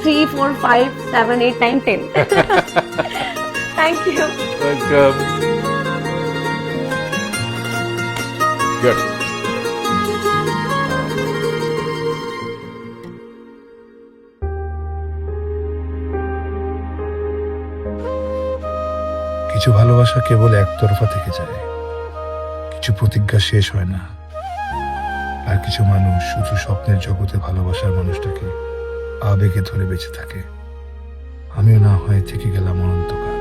3 4 5 7 8 9 10 thank you. Welcome. Good. কিছু ভালোবাসা কেবল একতরফা থেকে যায়, কিছু প্রতিজ্ঞা শেষ হয় না, আর কিছু মানুষ শুধু স্বপ্নের জগতে ভালোবাসার মানুষটাকে আবেগে ধরে বেঁচে থাকে। আমিও না হয় থেকে গেলাম অনন্তকাল।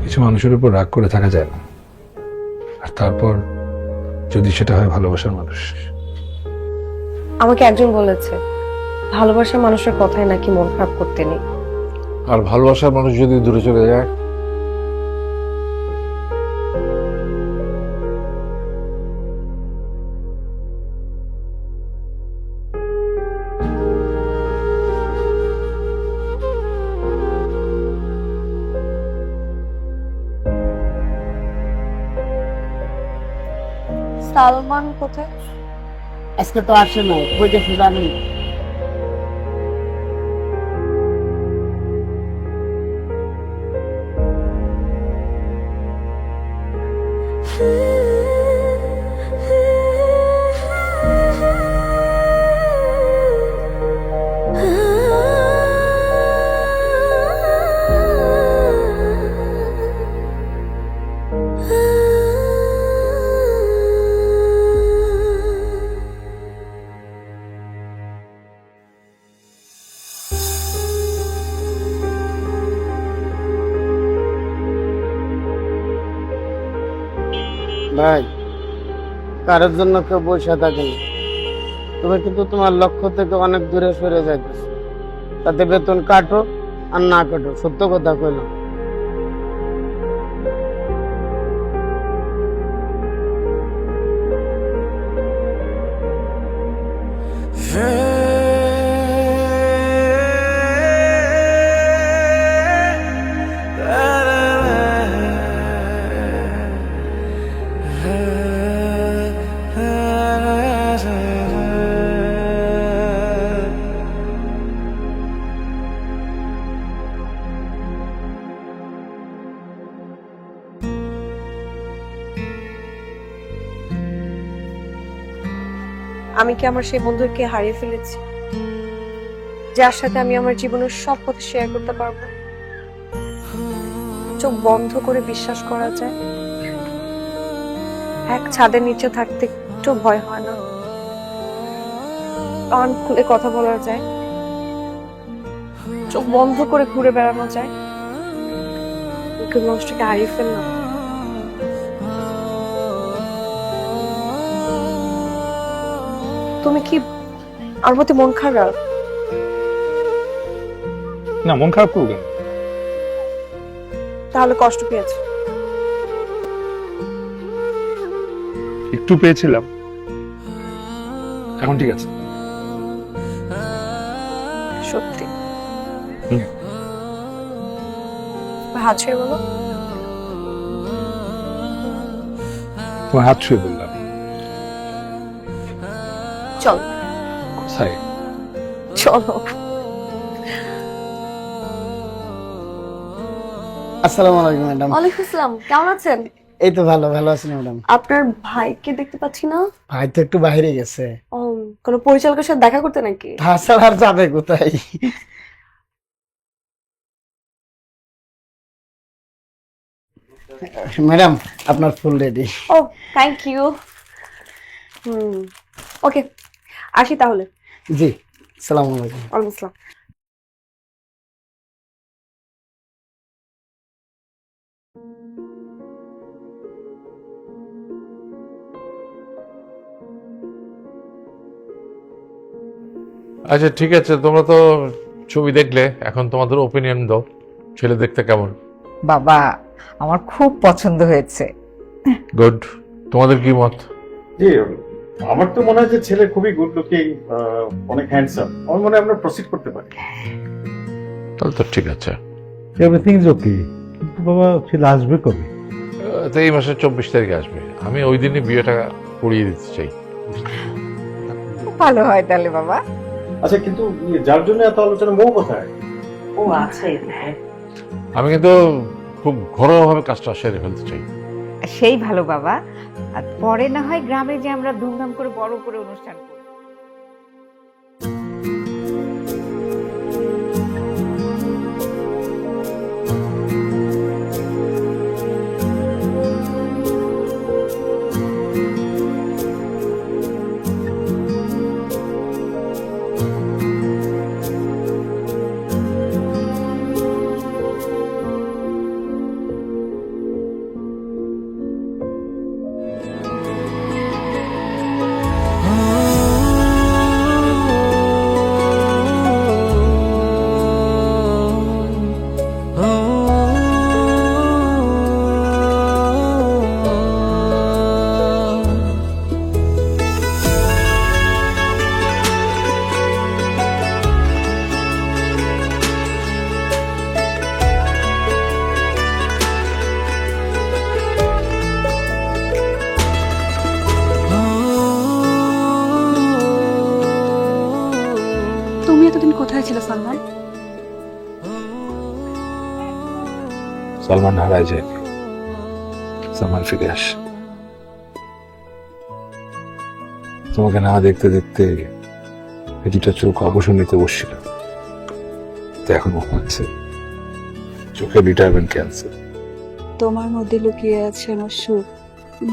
কিছু মানুষের উপর রাগ করে থাকা যায় না, আর তারপর যদি সেটা হয় ভালোবাসার মানুষ। আমাকে একজন বলেছে ভালোবাসার মানুষের কথাই নাকি মন খারাপ করতে নেই। আর ভালোবাসার মানুষ যদি দূরে চলে যায়? সালমান কোথায়? আজকে তো আসে না, কই গেছে জানি। ভাই, কারোর জন্য কেউ বসে থাকে না। তুমি কিন্তু তোমার লক্ষ্য থেকে অনেক দূরে সরে যাইতেছো। তাতে বেতন কাটো আর না কাটো, সত্য কথা কইলাম। আমি কি আমার সেই বন্ধুকে হারিয়ে ফেলেছি, যার সাথে আমি আমার জীবনের সব কথা শেয়ার করতে পারবো? চোখ বন্ধ করে বিশ্বাস করা যায়, এক ছাদের নিচে থাকতে একটু ভয় হয় না? কান খুলে কথা বলা যায়, চোখ বন্ধ করে ঘুরে বেড়ানো যায়, মুখের মানুষটাকে হারিয়ে ফেললাম। তুমি কি আমার প্রতি মন খারাপ? না, মন খারাপ করবো কেন? তাহলে কষ্ট পেয়েছো? একটু পেয়েছিলাম, এখন ঠিক আছে। সত্যি? হুম। হাত ছুঁয়ে বলো। তোমার হাত ছুঁয়ে বললাম। চল। কোথায়? চলো। আসসালামু আলাইকুম ম্যাডাম। ওয়ালাইকুম আসসালাম, কেমন আছেন? এই তো ভালো ভালো আছি ম্যাডাম। আপনার ভাইকে দেখতে পাচ্ছি না। ভাই তো একটু বাইরে গেছে। ও, কোনো পরিচালকের সাথে দেখা করতে নাকি? তাছাড়া আর যাবে কোথায়? ম্যাডাম আপনার ফুল ready. Oh, thank you. Okay, আসি তাহলে। জি, আসসালামু আলাইকুম। ওয়ালাইকুম আসসালাম। আচ্ছা ঠিক আছে, তোমরা তো ছবি দেখলে, এখন তোমাদের ওপিনিয়ন দাও, ছেলে দেখতে কেমন? বাবা, আমার খুব পছন্দ হয়েছে। গুড। তোমাদের কি মত? জি, আমার তো মনে হয় যে ছেলে খুবই গুড লুকিং, অনেক হ্যান্ডসাম। আমার মনে হয় আমরা প্রসিড করতে পারি। তাহলে তো ঠিক আছে। এভরিথিং ইজ ওকে, কিন্তু বাবা ছেলে আসবে কবে? তো এই মাসের 24 তারিখে আসবে। আমি ওই দিনই বিয়েটা করিয়ে দিতে চাই। খুব ভালো হয় তাহলে বাবা। আচ্ছা, কিন্তু যার জন্য এত আলোচনা, মৌ কোথায়? ও আছে। আমি কিন্তু খুব ঘরোয়াভাবে কাজটা সেরে ফেলতে চাই। সেই ভালো বাবা। আর পরে না হয় গ্রামে যে আমরা ধুমধাম করে বড় করে অনুষ্ঠান করব। তুমি এতদিন কোথায় ছিলে সালমান? সালমান হারায় যায়নি, সালমান ফিরে আসে। তোমাকে না দেখতে দেখতে এই দুটা চোখ অবসর নিতে বসছিল, তো এখন ঘুমাচ্ছে। চোখে রিটায়ারমেন্ট ক্যান্সার। তোমার মধ্যে লুকিয়ে আছে আমার সুখ,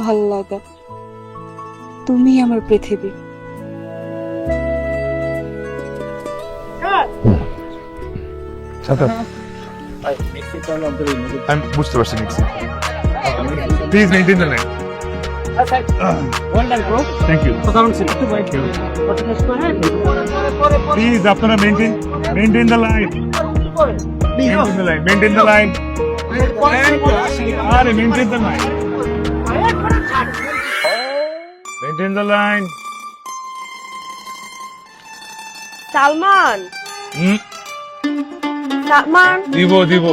ভালো লাগা। তুমি আমার পৃথিবী। আমি বুঝতে পারছি। Please maintain the line. Thank you. Please আপনারা maintain the line. Maintain the line. আরে maintain the line. Maintain the line. Salman, Salman. দিব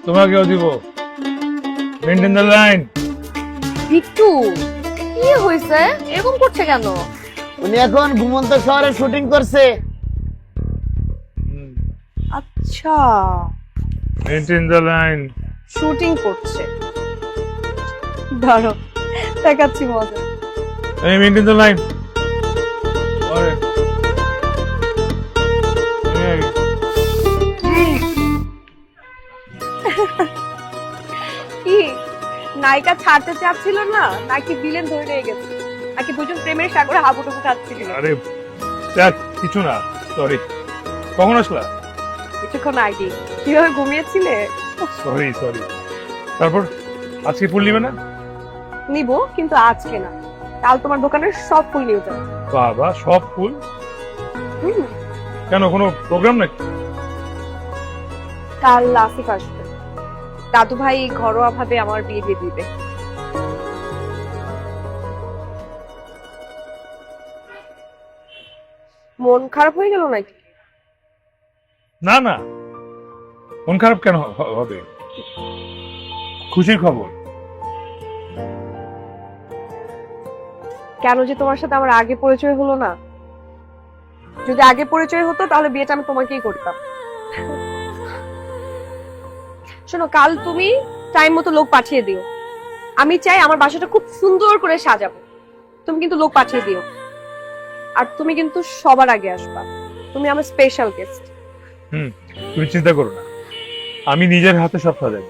তোমাকেও দিব। Maintain the line. বিট্টু, কি হয়েছে? এরকম করছে কেন? উনি এখন ঘুমন্ত শহরে শুটিং করছে। আচ্ছা, মেইনটেইন দ্য লাইন। শুটিং করছে। ধরো, দেখাচ্ছি মজা। এই মেইনটেইন দ্য লাইন। আরে কি নায়িকা ছাড়তে চাচ্ছিল না নাকি ভিলেন ধরে নিয়ে গেছে নাকি দুজন প্রেমের সাগরে হাবুডুবু খাচ্ছিল? আরে দেখ কিছু না, সরি। কখন আসলা? কিছুক্ষণ আগে। কিভাবে ঘুমিয়েছিলে? Sorry sorry. তারপর আজকে ফুল নিবে না? নিব, কিন্তু আজকে না, কাল তোমার দোকানের সব ফুল নিয়ে যাবে। বাবা, সব ফুল? কেন, কোনো প্রোগ্রাম নাকি? কাল আসিফ আসবে, দাদু ভাই ঘরোয়া ভাবে আমার বিয়ে দিয়ে দিবে। মন খারাপ হয়ে গেল নাকি? না না, মন খারাপ কেন হবে? খুশির খবর। কেন যে তোমার সাথে আমার আগে পরিচয় হলো না? যদি আগে পরিচয় হতো তাহলে বিয়েটা আমি তোমাকেই করতাম। শোনো, কাল তুমি টাইম মতো লোক পাঠিয়ে দিও। আমি চাই আমার বাসাটা খুব সুন্দর করে সাজাবো, তুমি কিন্তু লোক পাঠিয়ে দিও। আর তুমি কিন্তু সবার আগে আসবা, তুমি আমার স্পেশাল গেস্ট। তুমি চিন্তা করো না, আমি নিজের হাতে সব সাজাই।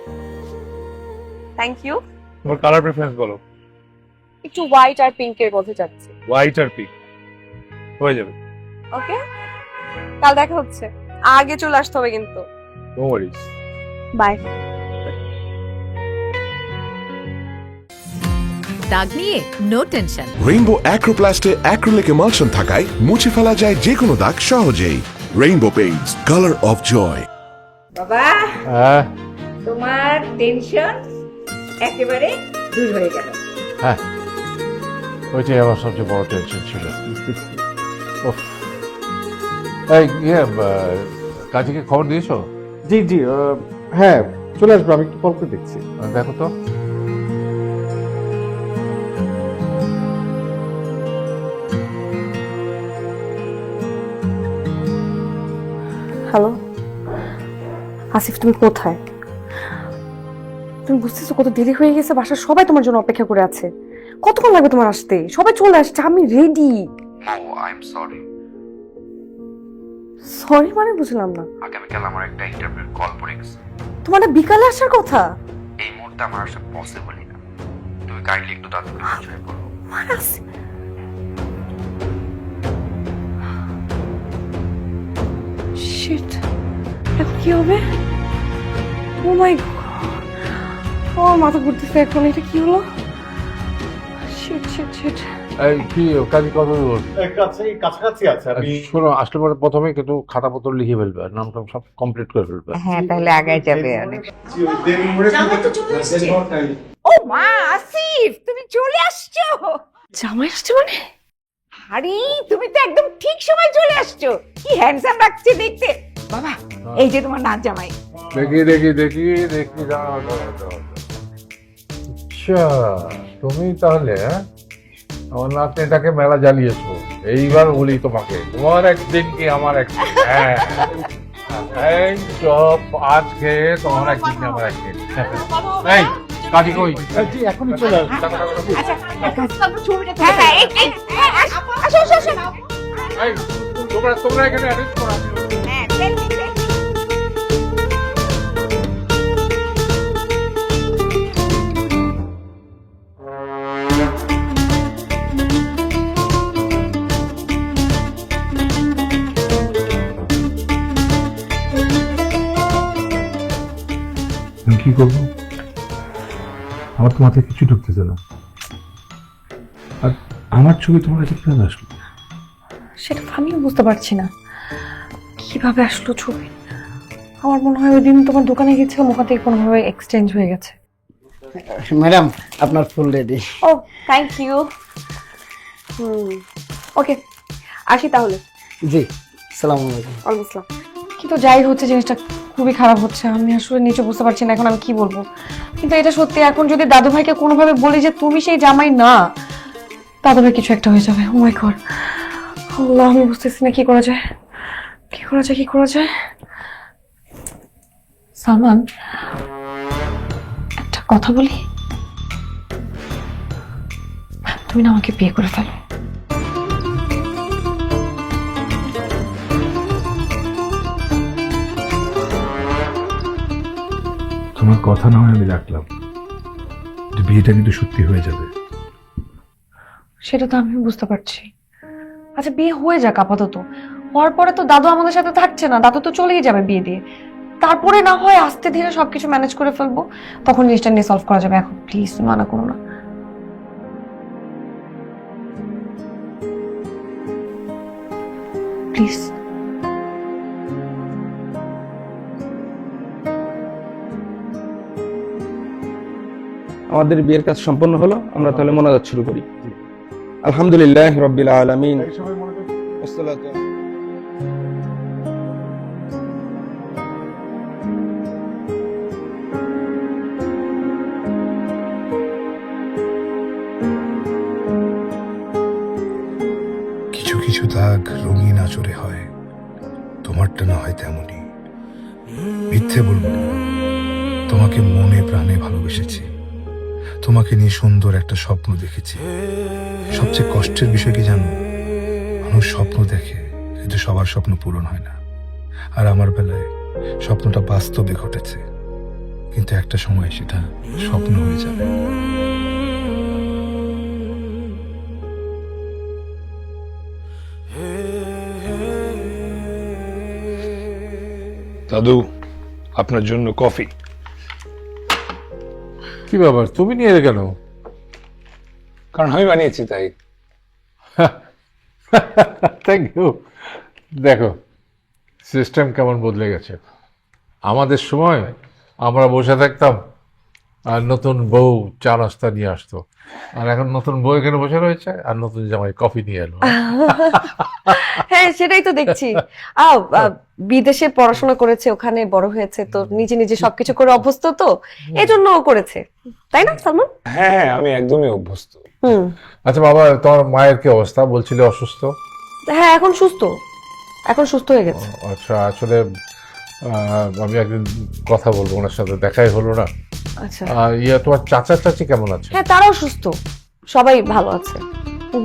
Thank you. তোমার কালার প্রেফারেন্স বলো। একটু হোয়াইট আর পিঙ্কের মধ্যে যাচ্ছে। হোয়াইট আর পিঙ্ক হয়ে যাবে। ওকে, কাল দেখা হচ্ছে। আগে চলে আসতে হবে কিন্তু। No worries. বাই। দাগ নিয়ে নো টেনশন। রেইনবো অ্যাক্রোপ্লাস্টে অ্যাক্রিলিক এমালশন থাকায় মুছে ফেলা যায় যে কোনো দাগ সহজেই। Rainbow paints, colour of joy. বাবা, তোমার টেনশন একেবারে দূর হয়ে গেল। হ্যাঁ, ওইটাই আমার সবচেয়ে বড় টেনশন ছিল। এই কাজীকে খবর দিয়েছো? জি জি, হ্যাঁ চলে আসবো, আমি একটু কল করে দেখছি। দেখো তো। হ্যালো আসিফ, তুমি কোথায়? তুমি বুঝতেছো কত দেরি হয়ে গেছে? বাসার সবাই তোমার জন্য অপেক্ষা করে আছে। কতক্ষণ লাগবে তোমার আসতে? সবাই চলে আসছে, আমি ready. I am sorry. Sorry মানে বুঝলাম না। আগামীকাল আমার একটা ইন্টারভিউ কল পড়ে গেছে। তোমার না বিকালে আসার কথা? এই মুহূর্তে আমার আসা পসিবলই না। তুমি কাইন্ডলি একটু তাড়াতাড়ি পৌঁছে পড়ো। শিট, এখন কি হবে? ও মাই গড, ও মাথা ঘুরতেছে এখন। এটা কি হলো? Shit shit shit. এই কি কাজী কত দূর? কাছাকাছি আছে। আমি শোনো, আসলে পরে প্রথমে কিন্তু খাতাপত্র লিখে ফেলবে, নামটা সব কমপ্লিট করে ফেলবে। হ্যাঁ, তাহলে আগায় যাবে অনেক। ও মা, আসিফ তুমি চলে আসছো? জামাই আসছে মানে? আরে তুমি তো একদম ঠিক সময় চলে আসছো। কি হ্যান্ডসাম লাগছে দেখতে। বাবা, এই যে তোমার নাচ জামাই। দেখি দেখি দেখি দেখি, দাঁড়াও দাঁড়াও দাঁড়াও। আচ্ছা, তুমি তাহলে আমার নাতনিটাকে মেলা জ্বালিয়েছো। এইবার বলি তোমাকে, তোমার একদিন কি আমার একদিন। হ্যাঁ, এই সব আজকে তোমার একদিন কি আমার একদিন। এই কাজী কই? জি এখনই চলে আসবো। হ্যাঁ হ্যাঁ, আসো আসো আসো। এই তোমরা এখানে অ্যারেঞ্জ করো। হ্যাঁ, চল চল। আমি কি করবো? আমার তো মাথায় কিছু ঢুকতেছে না। আর আমার ছবি তোমার কাছে কিভাবে আসলো? সেটা আমিও বুঝতে পারছি না কিভাবে আসলো ছবি। আমার মনে হয় ওই দিন তোমার দোকানে গেছিলাম, ওখান থেকে কোনোভাবে এক্সচেঞ্জ হয়ে গেছে। ম্যাডাম, আপনার ফুল ready. Oh thank you. Okay, আসি তাহলে। জি, আসসালামু আলাইকুম। ওয়ালাইকুম আসসালাম। কিন্তু যাই হচ্ছে, জিনিসটা খুবই খারাপ হচ্ছে। আমি আসলে নিচে বুঝতে পারছি না এখন আমি কি বলবো। কিন্তু এটা সত্যি, এখন যদি দাদু ভাইকে কোনোভাবে বলি যে তুমি সেই জামাই না, দাদু ভাই কিছু একটা হয়ে যাবে। ও মাই গড, আল্লাহ, আমি বুঝতেছি না কি করা যায়, কি করা যায়, কি করা যায়। সালমান, একটা কথা বলি, তুমি না আমাকে বিয়ে করে ফেলো। তোমার কথা না হয় আমি রাখলাম, যে বিয়েটা কিন্তু সত্যি হয়ে যাবে। সেটা তো আমি বুঝতে পারছি। আচ্ছা বিয়ে হয়ে যাক আপাতত, হওয়ার পরে তো দাদু আমাদের সাথে থাকছে না, দাদু তো চলেই যাবে বিয়ে দিয়ে। তারপরে না হয় আস্তে ধীরে সবকিছু ম্যানেজ করে ফেলবো, তখন জিনিসটা নিয়ে সলভ করা যাবে। এখন প্লিজ মানা করো না। প্লিজ। আমাদের বিয়ের কাজ সম্পন্ন হলো, আমরা তাহলে মোনাজাত শুরু করি। আলহামদুলিল্লাহ রাব্বিল আলামিন। আসসালাতু কিছু কিছু দাগ রঙিন আঁচড়ে হয়, তোমারটা না হয় তেমনই। মিথ্যে বলবো না, তোমাকে মনে প্রাণে ভালোবেসেছি, তোমাকে নিয়ে সুন্দর একটা স্বপ্ন দেখেছি। সবচেয়ে কষ্টের বিষয় কি জানো? মানুষ স্বপ্ন দেখে কিন্তু সবার স্বপ্ন পূরণ হয় না। আর আমার বেলায় স্বপ্নটা বাস্তবে ঘটেছে, কিন্তু একটা সময় সেটা স্বপ্ন হয়ে যাবে। দাদু, আপনার জন্য কফি। কি ব্যাপার, তুমি নিয়ে এলে কেন? কারণ আমি বানিয়েছি তাই। Thank you. দেখো সিস্টেম কেমন বদলে গেছে। আমাদের সময় আমরা বসে থাকতাম আর নতুন বউ চা নাস্তা নিয়ে আসতো, আর এখন নতুন বউ এখানে বসে রয়েছে আর নতুন জামাই কফি নিয়ে এলো। হ্যাঁ সেটাই তো দেখছি। বিদেশে পড়াশোনা করেছে, ওখানে বড় হয়েছে, তো নিজে নিজে সবকিছু করে অভ্যস্ত, তো এই জন্য ও করেছে, তাই না সালমান? হ্যাঁ আমি একদমই অভ্যস্ত। আচ্ছা বাবা, তোমার মায়ের কি অবস্থা? বলছিলে অসুস্থ। হ্যাঁ এখন সুস্থ, এখন সুস্থ হয়ে গেছে। আচ্ছা, আসলে আমি একদিন কথা বলবো, ওনার সাথে দেখাই হলো না। আচ্ছা তোমার চাচা চাচি কেমন আছে? হ্যাঁ তারাও সুস্থ, সবাই ভালো আছে।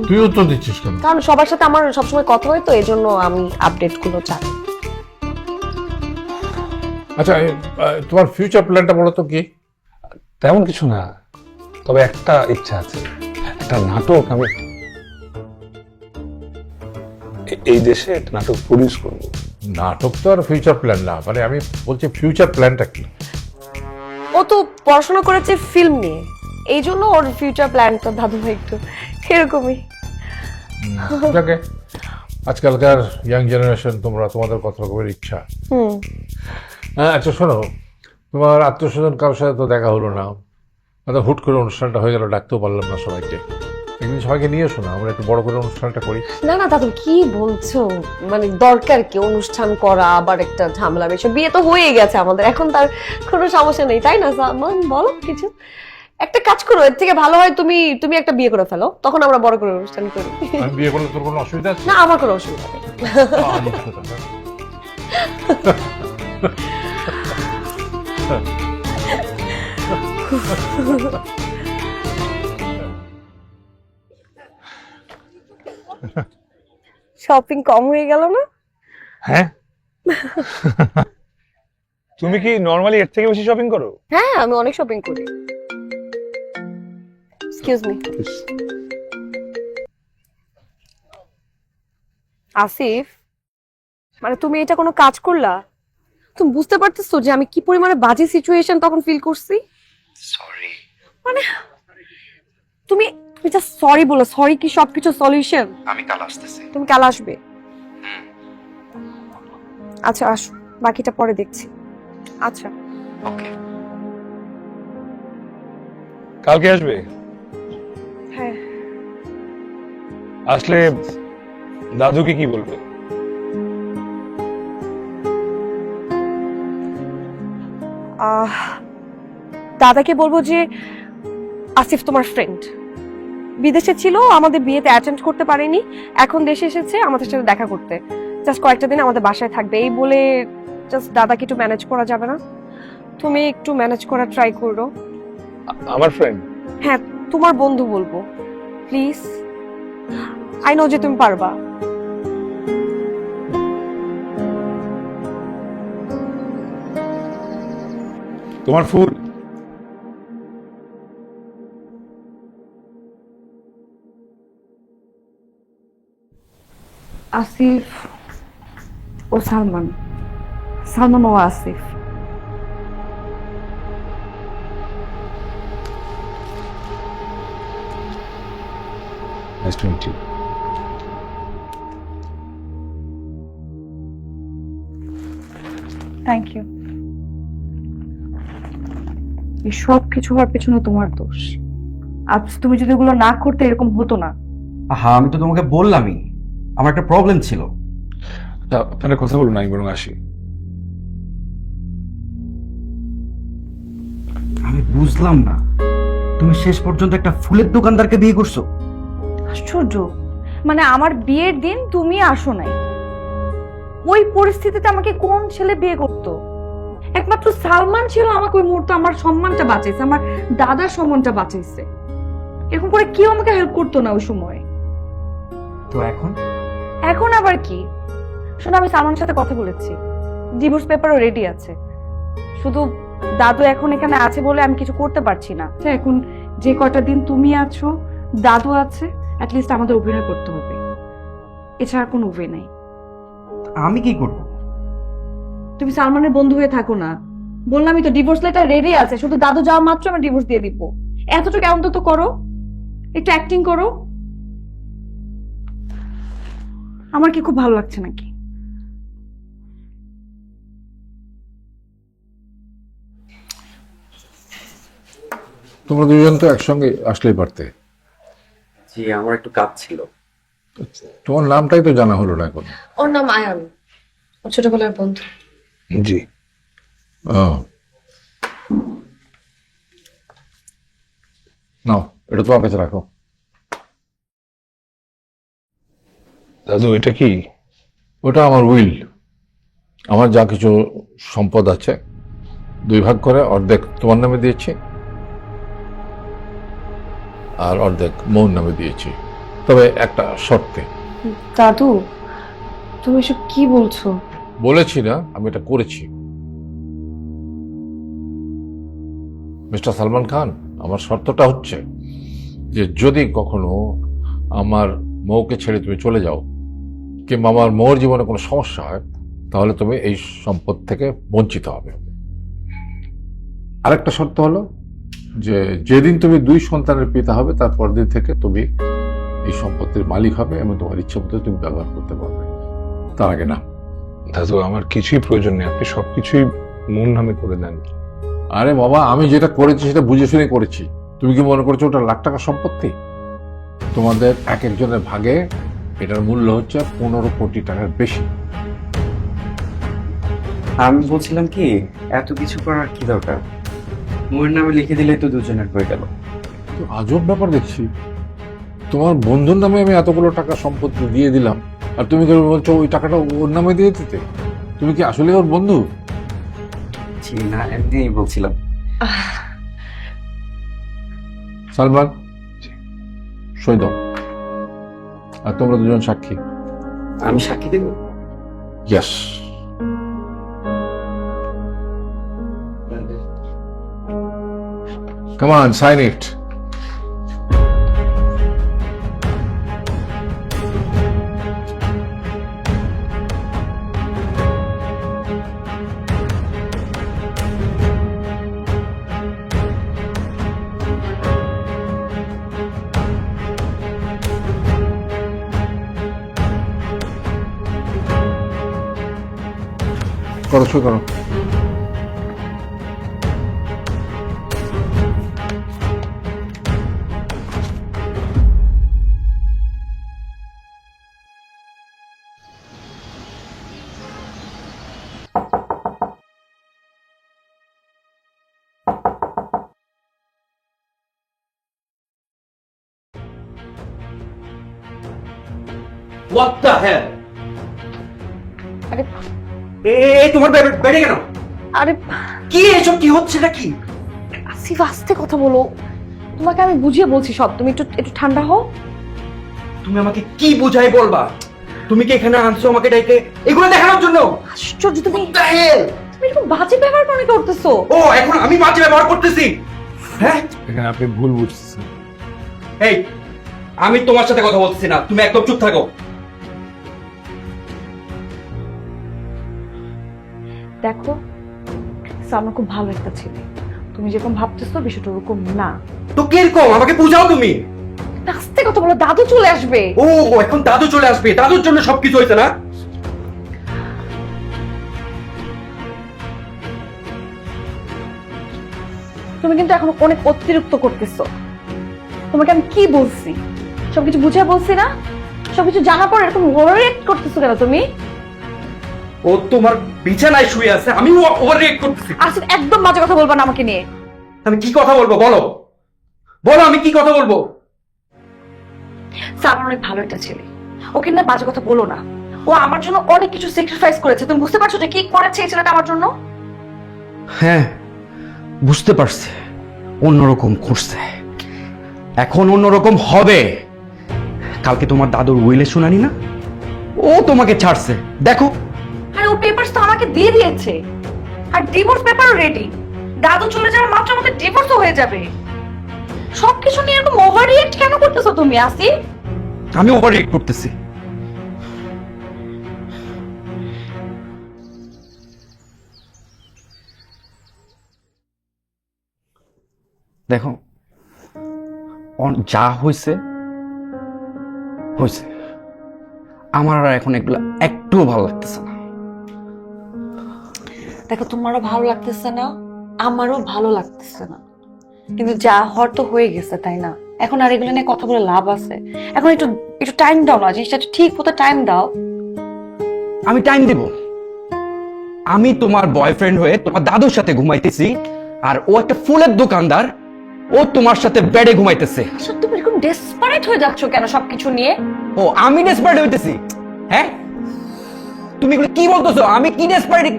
তুই উত্তর দিচ্ছিস কেন? কারণ সবার সাথে আমার সবসময় কথা হয়, তো এই জন্য আমি আপডেট গুলো চাই। আচ্ছা তোমার ফিউচার প্ল্যানটা বলো তো কি? তেমন কিছু না, তবে একটা ইচ্ছা আছে, একটা নাটক আমি এই দেশে একটা নাটক প্রডিউস করব। নাটক তো আর ফিউচার প্ল্যান না, মানে আমি বলছি ফিউচার প্ল্যানটা কি? ও তো পড়াশোনা করেছে ফিল্ম নিয়ে, এই জন্য ওর ফিউচার প্ল্যানটা দাদু ভাই একটু এরকমই। যাকে আজকালকার ইয়াং জেনারেশন, তোমরা তোমাদের কত রকমের ইচ্ছা। আচ্ছা শোনো, তোমার আত্মীয়স্বজন কারোর সাথে তো দেখা হলো না, হুট করে অনুষ্ঠানটা হয়ে গেল, ডাকতেও পারলাম না সবাইকে। একদিন সবাইকে নিয়ে এসো না, আমরা একটু বড় করে অনুষ্ঠানটা করি। না না দাদু কি বলছো, মানে দরকার কি অনুষ্ঠান করা, আবার একটা ঝামেলা বিষয়, বিয়ে তো হয়ে গেছে আমাদের, এখন তার কোনো সমস্যা নেই, তাই না সালমান? বলো কিছু একটা কাজ করো, এর থেকে ভালো হয় তুমি তুমি একটা বিয়ে করে ফেলো, তখন আমরা বড় করে অনুষ্ঠান করি। আমি বিয়ে করলে তোর কোনো অসুবিধা আছে? না আমার কোনো অসুবিধা নেই। শপিং কম হয়ে গেল না? হ্যাঁ তুমি কি নরমালি এর থেকে বেশি শপিং করো? হ্যাঁ আমি অনেক শপিং করি। এক্সকিউজ মি আসিফ, মানে তুমি এটা কোনো কাজ করলা? তুমি বুঝতে পারতেছো যে আমি কি পরিমাণে বাজে সিচুয়েশন তখন ফিল করছি? সরি। মানে তুমি তুমি জাস্ট সরি বলো, সরি কি সবকিছু সলিউশন? আমি কাল আসতেছি। তুমি কাল আসবে? আচ্ছা আসো, বাকিটা পরে দেখছি। আচ্ছা ওকে। কালকে আসবে? হ্যাঁ। আসলে দাদুকে কি বলবে? দাদাকে বলবো যে আসিফ তোমার ফ্রেন্ড, বিদেশে ছিল, আমাদের বিয়েতে অ্যাটেন্ড করতে পারেনি, এখন দেশে এসেছে আমাদের সাথে দেখা করতে, জাস্ট কয়েকটা দিন আমাদের বাসায় থাকবে, এই বলে জাস্ট দাদাকে একটু ম্যানেজ করা যাবে না? তুমি একটু ম্যানেজ করার ট্রাই করো। আমার ফ্রেন্ড? হ্যাঁ তোমার বন্ধু বলবো, প্লিজ। আই নো যে তুমি পারবা। তোমার ফুল আসিফ ও সালমান, সালমান ও Asif. Nice to meet you. Thank you. এই সব কিছু হওয়ার পেছনে তোমার দোষ। আজ তুমি যদি এগুলো না করতে এরকম হতো না। হ্যাঁ, আমি তো তোমাকে বললামই আমার একটা প্রবলেম ছিল। আপনারা কথা বলুন, আমি বরং আসি। আমি বুঝলাম না, তুমি শেষ পর্যন্ত একটা ফুলের দোকানদারকে বিয়ে করছো? আশ্চর্য, মানে আমার বিয়ের দিন তুমি আসো নাই। ওই পরিস্থিতিতে আমাকে কোন ছেলে বিয়ে করতো? একমাত্র সালমান ছিল আমাকে ওই মুহূর্তে আমার সম্মানটা বাঁচাইছে, আমার দাদার সম্মানটা বাঁচাইছে। এরকম করে কেউ আমাকে হেল্প করতো না ওই সময়। তো এখন? এখন আবার কি? শোনো, আমি সালমানের সাথে কথা বলেছি, ডিভোর্স পেপারও রেডি আছে। শুধু দাদু এখন এখানে আছে বলে আমি কিছু করতে পারছি না। এখন যে কয়টা দিন তুমি আছো, দাদু আছে, অ্যাটলিস্ট আমাদের অভিনয় করতে হবে, এছাড়া কোনো ওয়ে নাই। আমি কি করব? তুমি সালমানের বন্ধু হয়ে থাকো না। বললামই তো ডিভোর্স লেটার রেডি আছে, শুধু দাদু যাওয়া মাত্র আমি ডিভোর্স দিয়ে দিব। এতটুকু অন্তত করো, একটু অ্যাক্টিং করো। আমার কি খুব ভালো লাগছে নাকি? তোমরা দুজন তো একসঙ্গে আসলেই পারতে। জি, আমার একটু কাজ ছিল। তোমার নামটাই তো জানা হলো না এখন। ওর নাম আয়ান, ওর ছোটবেলার বন্ধু। জি। নাও, এটা তোমার কাছে রাখো। দাদু, এটা কি? ওটা আমার উইল। আমার যা কিছু সম্পদ আছে 2 ভাগ করে অর্ধেক তোমার নামে দিয়েছি, আর অর্ধেক মৌর নামে দিয়েছি, তবে একটা শর্তে। দাদু, তুমি এসব কি বলছো? বলেছি না, আমি এটা করেছি। মিস্টার সালমান খান, আমার শর্তটা হচ্ছে যে যদি কখনো আমার মৌকে ছেড়ে তুমি চলে যাও কিংবা আমার মৌর জীবনে কোনো সমস্যা হয়, তাহলে তুমি এই সম্পদ থেকে বঞ্চিত হবে। আরেকটা শর্ত হলো যে যেদিন তুমি 2 সন্তানের পিতা হবে তারপর দিন থেকে তুমি এই সম্পত্তির মালিক হবে এবং তোমার ইচ্ছা মতো তুমি ব্যবহার করতে পারবে, তার আগে না। দাদু, আমার কিছুই প্রয়োজন নেই, আপনি সবকিছুই মন নামে করে দেন। আরে বাবা, আমি যেটা করেছি সেটা বুঝে শুনে করেছি। তুমি কি মনে করছো ওটা লাখ টাকা সম্পত্তি? তোমাদের এক একজনের ভাগে এটার মূল্য হচ্ছে 15 কোটি টাকার বেশি। আমি বলছিলাম কি, এত কিছু করার কি দরকার? মোর নামে লিখে দিলে তো দুজনের হয়ে গেল। তো আজব ব্যাপার দেখছি, তোমার বন্ধুর নামে আমি এতগুলো টাকা সম্পত্তি দিয়ে দিলাম, আর তুমি কি বলছো ওই টাকাটা ওর নামে দিয়ে দিতে? তুমি কি আসলে ওর বন্ধু? জি না, এমনিই বলছিলাম। সালমান, সই দাও। আর তোমরা দুজন সাক্ষী। আমি সাক্ষী দেব? Yes. Come on, sign it. করো, সই করো। What the hell? আরে এই তোমার বেড়ে কেন? আরে কি এসব কি হচ্ছে নাকি? আসিফ, আস্তে কথা বলো। তোমাকে আমি বুঝিয়ে বলছি সব, তুমি একটু একটু ঠান্ডা হও। তুমি আমাকে কি বুঝাই বলবা? তুমি কি এখানে আনছো আমাকে ডেকে এগুলো দেখানোর জন্য? আশ্চর্য, তুমি What the hell? তুমি এরকম বাজে ব্যবহার কেন করতেছো? ও, এখন আমি বাজে ব্যবহার করতেছি? হ্যাঁ, এখানে আপনি ভুল বুঝতেছেন। এই আমি তোমার সাথে কথা বলতেছি না, তুমি একদম চুপ থাকো। দেখো সালমান খুব ভালো একটা ছেলে, তুমি যেরকম ভাবতেছো বিষয়টা ওরকম না। তো কিরকম আমাকে বুঝাও তুমি। আস্তে কথা বলো, দাদু চলে আসবে। ও এখন দাদু চলে আসবে, দাদুর জন্য সবকিছু হয়েছে না? তুমি কিন্তু এখন অনেক অতিরিক্ত করতেছো। তোমাকে আমি কি বলছি? সবকিছু বুঝে বলছি না? সবকিছু জানার পর এরকম ওভাররিয়েক্ট করতেছো কেন তুমি? ও তোমার বিছানায় শুয়ে আছে, আমি ওভার রিয়েক্ট করতেছি। আসলে একদম বাজে কথা বলবা না আমাকে নিয়ে। আমি কি কথা বলবো বলো, বলো আমি কি কথা বলবো? সালমান অনেক ভালো একটা ছেলে, ওকে না বাজে কথা বলো না। ও আমার জন্য অনেক কিছু স্যাক্রিফাইস করেছে, তুমি বুঝতে পারছো যে কি করেছে এই ছেলেটা আমার জন্য? হ্যাঁ বুঝতে পারছি, অন্যরকম করছে, এখন অন্যরকম হবে। কালকে তোমার দাদুর উইলে শুনানি না, ও তোমাকে ছাড়ছে দেখো। আরে ও পেপারস তো আমাকে দিয়ে দিয়েছে, আর ডিভোর্স পেপারও রেডি। দাদু চলে যাওয়ার মাত্র আমাদের ডিভোর্সও হয়ে যাবে। সবকিছু নিয়ে এরকম ওভাররিয়েক্ট কেন করতেছো তুমি আসি? আমি ওভার রিয়েক্ট করতেছি। দেখো যা হয়েছে হয়েছে, আমার আর এখন এগুলো একটুও ভালো লাগতেছে না। দেখো তোমারও ভালো লাগতেছে না, আমারও ভালো লাগতেছে না, কিন্তু যা হওয়ার তো হয়ে গেছে, তাই না? এখন আর এগুলো নিয়ে কথা বলে লাভ আছে? এখন একটু একটু টাইম দাও না, জিনিসটা একটু ঠিক মতো টাইম দাও। আমি টাইম দেব? আমি তোমার বয়ফ্রেন্ড হয়ে তোমার দাদুর সাথে ঘুমাইতেছি, আর ও একটা ফুলের দোকানদার, ও তোমার সাথে বেডে ঘুমাইতেছে। আসলে তুমি এরকম ডেসপারেট হয়ে যাচ্ছ কেন সবকিছু নিয়ে? ও আমি ডেসপারেট হইতেছি? হ্যাঁ তুমি এগুলো কি বলতেছো? আমি কি ডেসপারেট?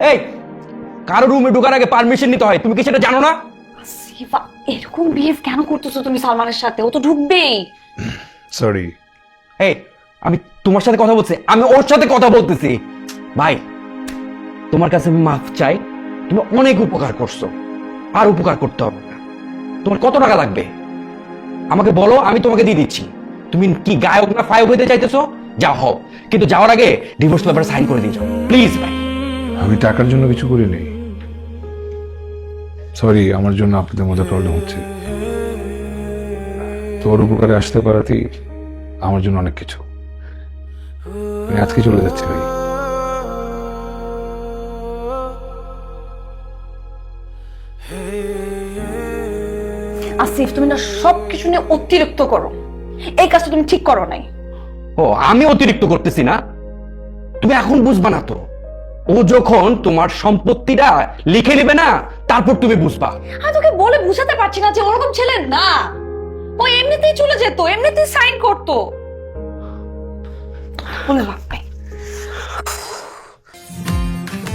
এই কারো রুমে ঢোকার আগে পারমিশন নিতে হয়, তুমি কি সেটা জানো না? শিবা, এরকম বিহেভ কেন করতেছো তুমি সালমানের সাথে? ও তো ঢুকবেই। সরি। এই আমি তোমার সাথে কথা বলছি, আমি ওর সাথে কথা বলতেছি। ভাই তোমার কাছে আমি মাফ চাই, তুমি অনেক উপকার করছো, আর উপকার করতে হবে না। তোমার কত টাকা লাগবে আমাকে বলো, আমি তোমাকে দিয়ে দিচ্ছি। তুমি কি গায়ক না ফায়ক হইতে চাইতেছো? যা হও, কিন্তু যাওয়ার আগে ডিভোর্স পেপারে সাইন করে দিয়ে যাও প্লিজ। ভাই আমি টাকার জন্য কিছু করিনি। সরি, আমার জন্য আপনাদের মধ্যে প্রবলেম হচ্ছে। তোর উপকারে আসতে পারাতেই আমার জন্য অনেক কিছু। আমি আজকে চলে যাচ্ছি ভাই। আসিফ, তুমি না সবকিছু নিয়ে অতিরিক্ত করো, এই কাজটা তুমি ঠিক করো নাই। ও আমি অতিরিক্ত করতেছি না? তুমি এখন বুঝবা না তো, ও যখন তোমার সম্পত্তিটা লিখে নেবে না, তারপর তুমি বুঝবা। আমি তোকে বলে বুঝাতে পারছি না যে ওরকম ছেলে না। ও এমনিতেই চলে যেত, এমনিতেই সাইন করতো, বলে লাভ নাই।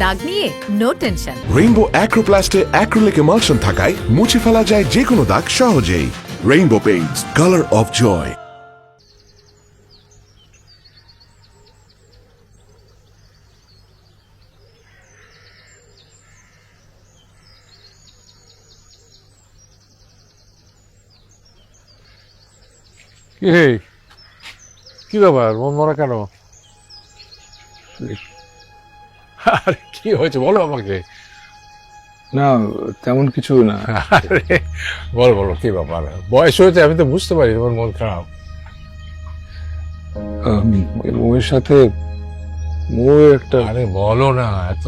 দাগ নিয়ে নো টেনশন। রেইনবো অ্যাক্রোপ্লাস্টে অ্যাক্রিলিক এমালশন থাকায় মুছে ফেলা যায় যে কোনো দাগ সহজেই। Rainbow paints, colour of joy. কি রে, কি ব্যাপার, মন মরা কেন? আরে কি হয়েছে বলো আমাকে। না তেমন কিছু না। আরে বলো বলো কি ব্যাপার, বয়স হয়েছে, আমি তো বুঝতে পারি তোমার মন খারাপ। ওই বউয়ের সাথে বউয়ের একটা, আরে বলো না এত।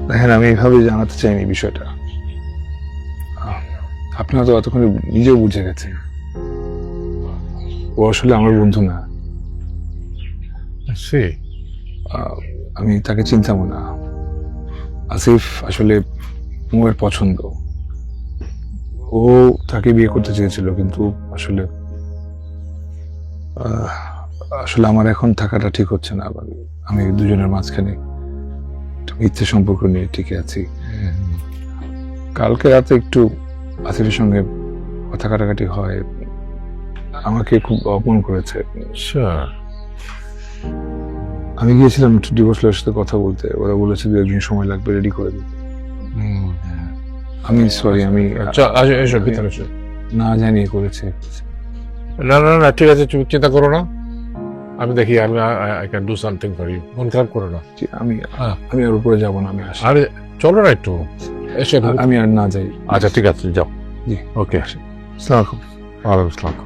দেখেন আমি এইভাবে জানাতে চাইনি বিষয়টা। আপনি হয়তো অতক্ষণে নিজেও বুঝে গেছেন ও আসলে আমার বন্ধু না। সে আমি তাকে চিনতামও না। আসিফ আসলে মোয়ের পছন্দ, ও তাকে বিয়ে করতে চেয়েছিল, কিন্তু আসলে আসলে আমার এখন থাকাটা ঠিক হচ্ছে না। আমি দুজনের মাঝখানে মিথ্যে সম্পর্ক নিয়ে টিকে আছি। কালকে রাতে একটু আসিফের সঙ্গে কথা কাটাকাটি হয়, আমাকে খুব অপমান করেছে। আমি গিয়েছিলাম একটু ডিভোর্স লয়ের সাথে কথা বলতে, ওরা বলেছে 2-1 দিন সময় লাগবে রেডি করে দিতে। আমি সরি, আমি এসব ভিতরে না জানিয়ে করেছি। না না না ঠিক আছে, তুমি চিন্তা করো না, আমি দেখি আমি I can do something for you. মন খারাপ করো না। জি, আমি হ্যাঁ। আমি আর উপরে যাব না, আমি আসি। আরে চলো না একটু এসে। আমি আর না যাই। আচ্ছা ঠিক আছে, যাও। জি, ওকে। আসসালামু আলাইকুম। ওয়ালাইকুম আসসালাম।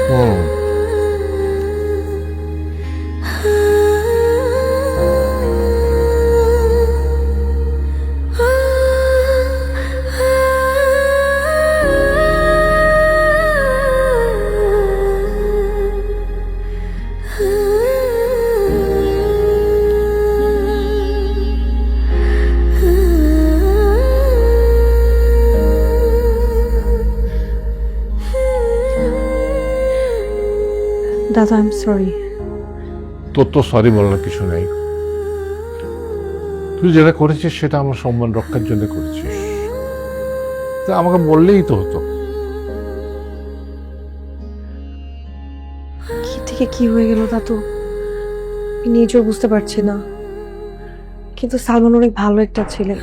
হুম। দাদা, আই এম সরি। তোর তো সরি বলার কিছু নেই। তুই যেটা করেছিস সেটা আমার সম্মান রক্ষার জন্য করেছিস। তা আমাকে বললেই তো হতো। কি থেকে কি হয়ে গেল দাদু, আমি নিজেও বুঝতে পারছি না। কিন্তু সালমান অনেক ভালো একটা ছেলে।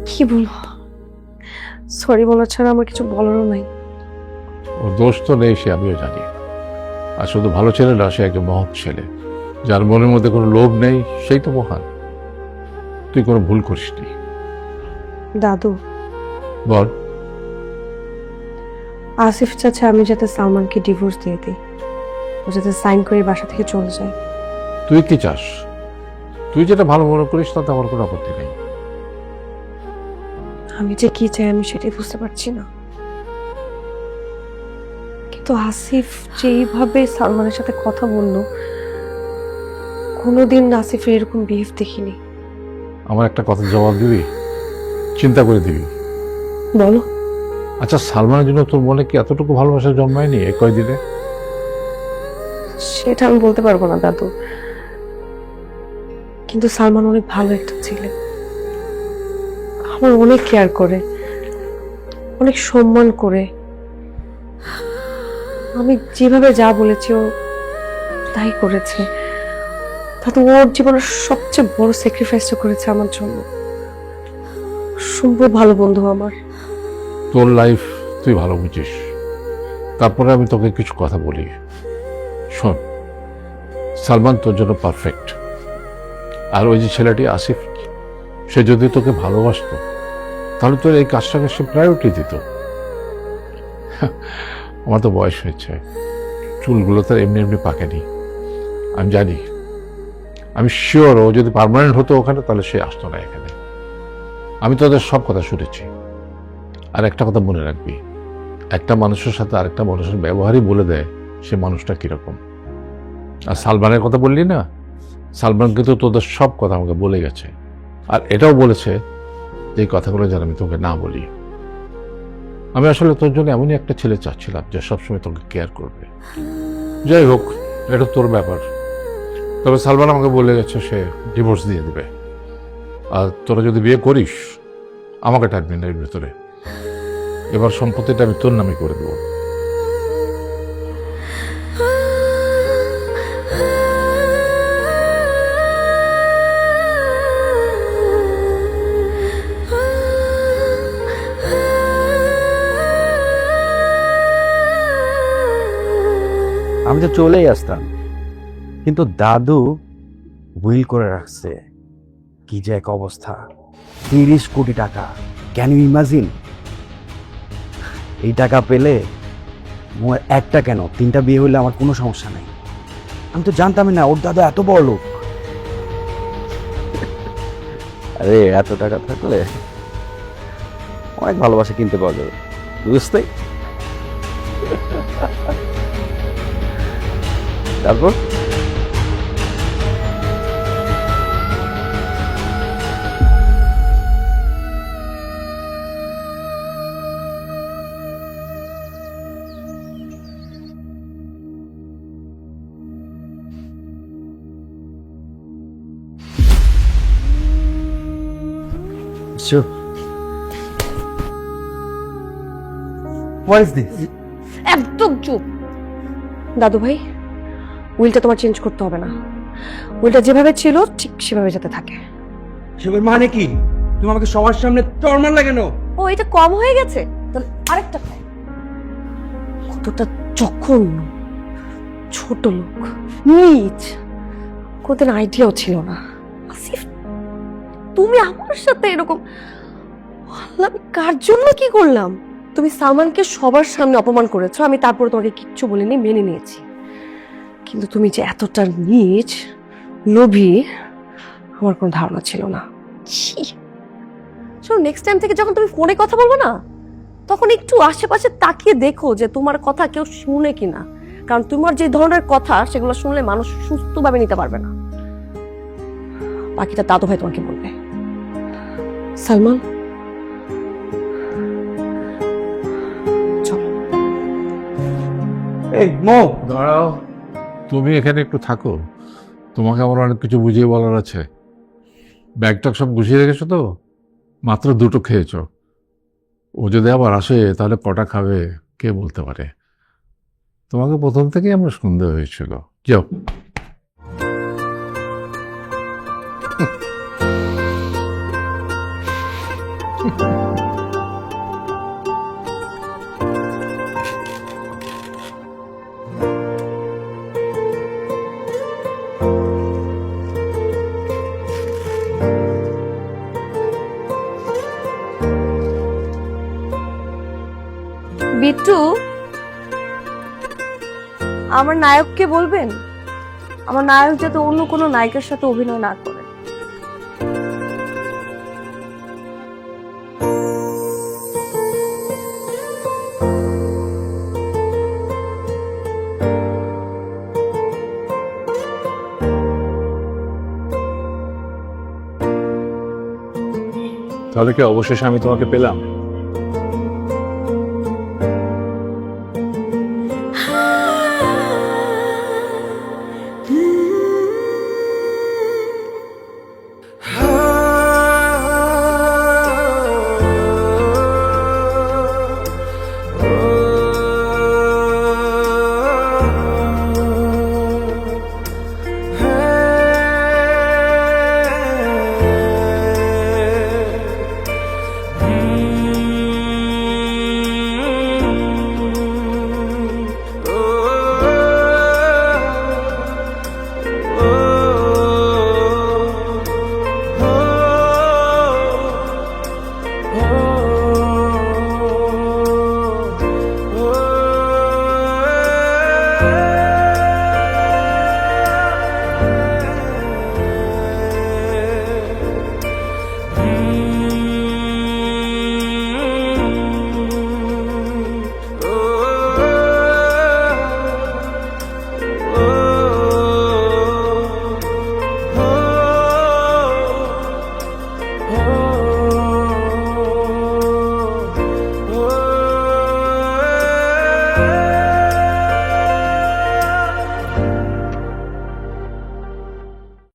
কি বলবো, সরি বলা ছাড়া আমার কিছু বলারও নাই। ওর দোষ তো নেই, সে আমিও জানি। আর শুধু ভালো ছেলে না, সে একজন মহৎ ছেলে, যার মনের মধ্যে কোনো লোভ নেই, সেই তো মহান। তুই কোনো ভুল করিসনি। দাদু, বল। আসিফ চাচা আমি যাতে সালমানকে ডিভোর্স দিয়ে দিই, ও যাতে সাইন করে বাসা থেকে চলে যায়। তুই কি চাস? তুই যেটা ভালো মনে করিস তাতে আমার কোনো আপত্তি নেই। আমি যে কি চাই আমি সেটাই বুঝতে পারছি না। কিন্তু আসিফ যেইভাবে সালমানের সাথে কথা বললো, কোনোদিন আসিফের এরকম বিহেভ দেখিনি। আমার একটা কথা জবাব দিবি? চিন্তা করে দিবি। বলো। আচ্ছা, সালমানের জন্য তোর মনে কি এতটুকু ভালোবাসা জন্মায়নি এই কয়দিনে? সেটা আমি বলতে পারবো না দাদু, কিন্তু সালমান অনেক ভালো একটা ছেলে, আমার অনেক কেয়ার করে, অনেক সম্মান করে। আমি যেভাবে যা বলেছি ও তাই করেছে। দাদু, ওর জীবনের সবচেয়ে বড় স্যাক্রিফাইসটা করেছে আমার জন্য। সম্ভব ভালো বন্ধু আমার। তোর লাইফ তুই ভালো বুঝিস। তারপরে আমি তোকে কিছু কথা বলি। শোন, সালমান তোর জন্য পারফেক্ট। আর ওই যে ছেলেটি আসিফ, সে যদি তোকে ভালোবাসতো তাহলে তোর এই কাজটাকে সে প্রায়োরিটি দিত। আমার তো বয়স হয়েছে, চুলগুলো তো এমনি এমনি পাকেনি। আমি জানি, আমি শিওর ও যদি পার্মানেন্ট হতো ওখানে তাহলে সে আসতো না এখানে। আমি তোদের সব কথা শুনেছি। আর একটা কথা মনে রাখবি, একটা মানুষের সাথে আরেকটা মানুষের ব্যবহারই বলে দেয় সে মানুষটা কিরকম। আর সালমানের কথা বললি না, সালমান কিন্তু তোদের সব কথা আমাকে বলে গেছে। আর এটাও বলেছে যে এই কথাগুলো যেন আমি তোকে না বলি। আমি আসলে তোর জন্য এমনই একটা ছেলে চাচ্ছিলাম যে সবসময় তোকে কেয়ার করবে। যাই হোক, এটা তোর ব্যাপার। তবে সালমান আমাকে বলে গেছে সে ডিভোর্স দিয়ে দেবে। আর তোরা যদি বিয়ে করিস আমাকে টানবি না এর ভেতরে। এবার সম্পত্তিটা আমি তোর নামে করে দেবো। আমি তো চলেই আসতাম, কিন্তু দাদু উইল করে রাখছে। কি যে এক অবস্থা, 30 কোটি টাকা। Can you imagine? এই টাকা পেলে মোর একটা কেন 3টা বিয়ে হইলে আমার কোনো সমস্যা নাই। আমি তো জানতামই না ওর দাদা এত বড় লোক। আরে এত টাকা থাকলে অনেক ভালোবাসা কিনতে পাওয়া যাবে, বুঝতে। তারপর What is this? একদম চুপ। দাদু ভাই, উইলটা তোমার চেঞ্জ করতে হবে না। উইলটা যেভাবে ছিল ঠিক সেভাবে যাতে থাকে। সেবার মানে কি? তুমি আমাকে সবার সামনে চড় মারলা কেন? ও এটা কম হয়ে গেছে, তাহলে আরেকটা খাও। কতটা জঘন্য, ছোট লোক, নীচ, কোনদিন আইডিয়াও ছিল না। আসিফ, তুমি আমার সাথে এরকম, আল্লাহ, আমি কার জন্য কি করলাম? তুমি সালমানকে সবার সামনে অপমান করেছো, আমি তারপরে তোমাকে কিচ্ছু বলিনি, মেনে নিয়েছি। কিন্তু তুমি যে এতটা নীচ, লোভী, আমার কোনো ধারণা ছিল না। শোনো, নেক্সট টাইম থেকে যখন তুমি ফোনে কথা বলবো না, তখন একটু আশেপাশে তাকিয়ে দেখো যে তোমার কথা কেউ শুনে কিনা, কারণ তোমার যে ধরনের কথা সেগুলো শুনলে মানুষ সুস্থভাবে নিতে পারবে না। বাকিটা দাদু ভাই তোমাকে বলবে। সালমান, চলো। এই মো, দাঁড়াও, তুমি এখানে একটু থাকো, তোমাকে আমার অনেক কিছু বুঝিয়ে বলার আছে। ব্যাগটক সব গুছিয়ে রেখেছো তো? মাত্র 2টো খেয়েছো। ও যদি আবার আসে তাহলে কটা খাবে কে বলতে পারে। তোমাকে প্রথম থেকেই আমার সন্দেহ হয়েছিল। যাও। বিট্টু, আমার নায়ককে বলবেন আমার নায়ক যাতে অন্য কোনো নায়কের সাথে অভিনয় না করে। তাহলে কি অবশেষে আমি তোমাকে পেলাম?